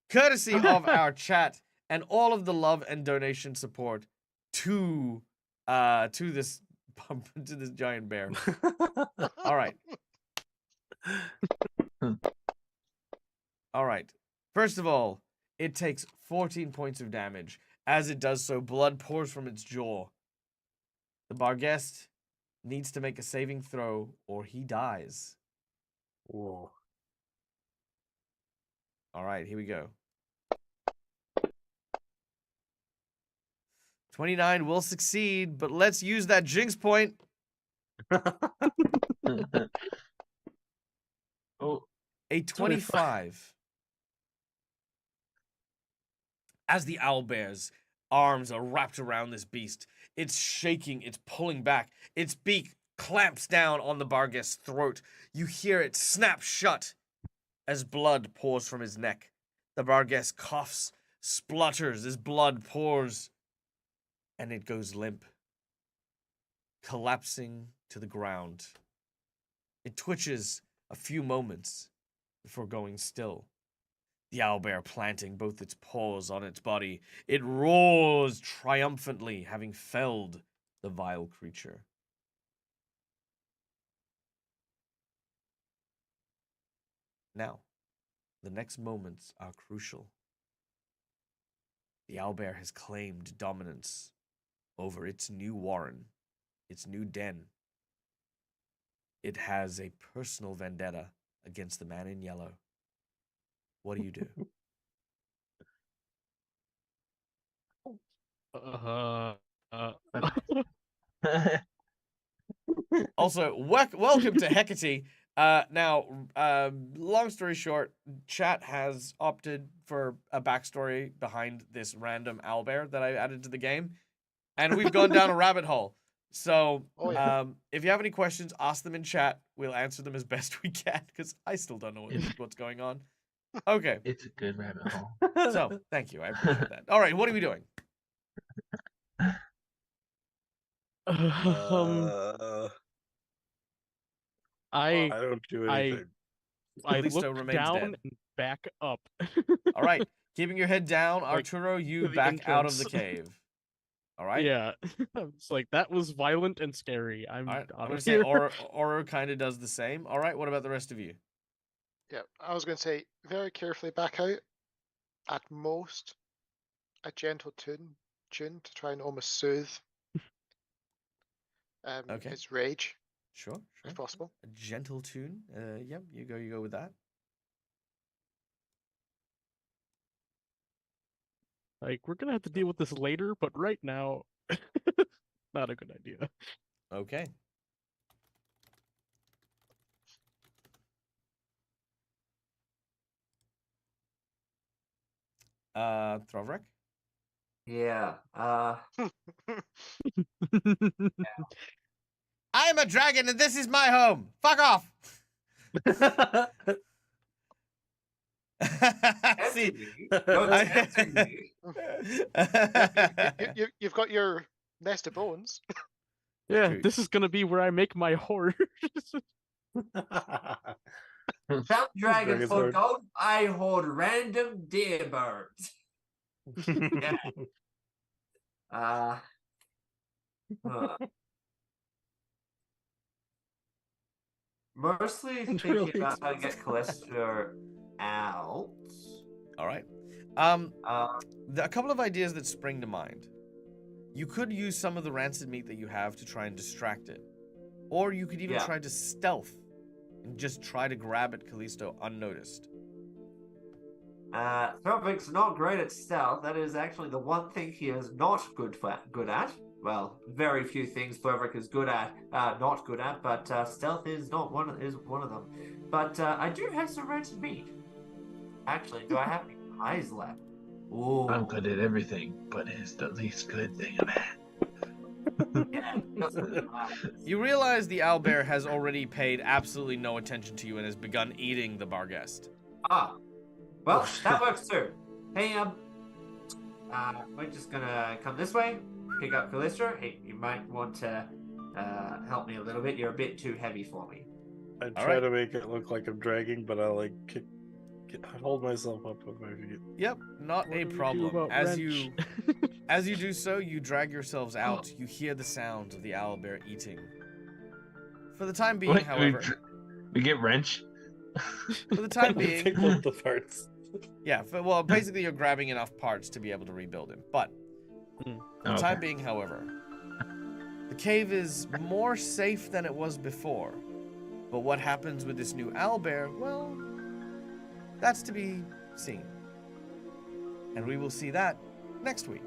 courtesy of our chat and all of the love and donation support to this to this giant bear. All right. All right. First of all, it takes 14 points of damage. As it does so, blood pours from its jaw. The Barghest needs to make a saving throw or he dies. Whoa. All right, here we go. 29 will succeed, but let's use that jinx point. Oh, A 25. As the owlbear's arms are wrapped around this beast, It's shaking, it's pulling back. Its beak clamps down on the Barghest's throat. You hear it snap shut as blood pours from his neck. The Barghest coughs, splutters as blood pours, and it goes limp, collapsing to the ground. It twitches a few moments before going still. The owlbear planting both its paws on its body, it roars triumphantly, having felled the vile creature. Now, the next moments are crucial. The owlbear has claimed dominance over its new warren, its new den. It has a personal vendetta against the man in yellow. What do you do? Also, welcome to Hecate. Now, long story short, chat has opted for a backstory behind this random owlbear that I added to the game, and we've gone down a rabbit hole. So, if you have any questions, ask them in chat. We'll answer them as best we can, because I still don't know what's going on. Okay. It's a good rabbit hole. So, thank you. I appreciate that. All right, what are we doing? I don't do anything. I Callisto look remains down dead. and back up. All right, keeping your head down, Like, Arturo, you to the back out of the entrance. cave. All right. Yeah, it's like that was violent and scary. I'm All right. I'm out gonna of say here. Oro kind of does the same. All right. What about the rest of you? Yeah, I was going to say very carefully back out. At most, a gentle tune to try and almost soothe Okay. his rage, Sure. if possible. A gentle tune. Yep. You go with that. Like we're gonna have to deal with this later, but right now, not a good idea. Okay. Throvrek? Yeah. I am a dragon and this is my home. Fuck off. See, You've got your nest of bones. Yeah, True. this is gonna be where I make my horror. Found dragons Dragon's for horde. gold. I hoard random deer birds. Yeah. Mostly thinking really about how to get Celestial out. All right. A couple of ideas that spring to mind. You could use some of the rancid meat that you have to try and distract it. Or you could even try to stealth and just try to grab at Callisto unnoticed. Throvik's not great at stealth. That is actually the one thing he is not good at. Well, very few things Throvik is good at, not good at, but stealth is one of them. But I do have some rancid meat. Actually, do I have any pies left? Ooh. I'm good at everything, but it's the least good thing I'm at. Yeah, You realize the owlbear has already paid absolutely no attention to you and has begun eating the Barghest. Well, that works too. Hey, we're just gonna come this way, pick up Callisto. Hey, you might want to help me a little bit. You're a bit too heavy for me. I try to make it look like I'm dragging, but I like hold myself up with my feet. Yep, not What a do we do problem. about As wrench? you do so, you drag yourselves out. You hear the sounds of the owlbear eating. For the time being, Wait, however, we get wrench. for the time Pick being, up the parts. yeah. Well, basically, you're grabbing enough parts to be able to rebuild him. But for the time being, however, the cave is more safe than it was before. But what happens with this new owlbear? Well, that's to be seen. And we will see that next week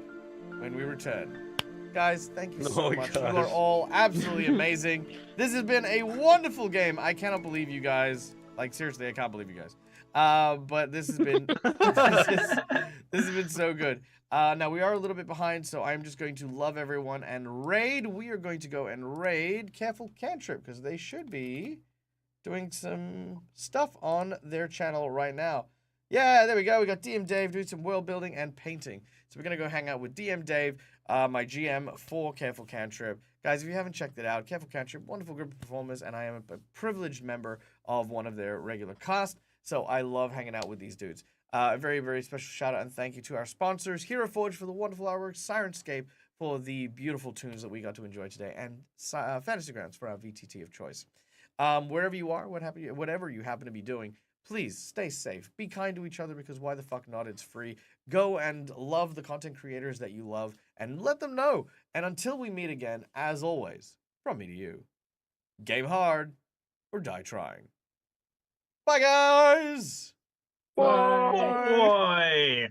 when we return. Guys, thank you so Oh my much. You gosh. are all absolutely amazing. This has been a wonderful game. I cannot believe you guys. Like, seriously, I can't believe you guys. But this has been this has been so good. Now we are a little bit behind, so I'm just going to love everyone and raid. We are going to go and raid Careful Cantrip because they should be doing some stuff on their channel right now. Yeah, there we go. We got DM Dave doing some world building and painting. So we're gonna go hang out with DM Dave, my GM for Careful Cantrip. Guys, if you haven't checked it out, Careful Cantrip, wonderful group of performers, and I am a privileged member of one of their regular cast. So I love hanging out with these dudes. A very, very special shout out and thank you to our sponsors, Hero Forge for the wonderful artwork, Sirenscape for the beautiful tunes that we got to enjoy today, and Fantasy Grounds for our VTT of choice. Wherever you are, whatever you happen to be doing, please stay safe. Be kind to each other because why the fuck not? It's free. Go and love the content creators that you love and let them know. And until we meet again, as always, from me to you, game hard or die trying. Bye, guys! Boy.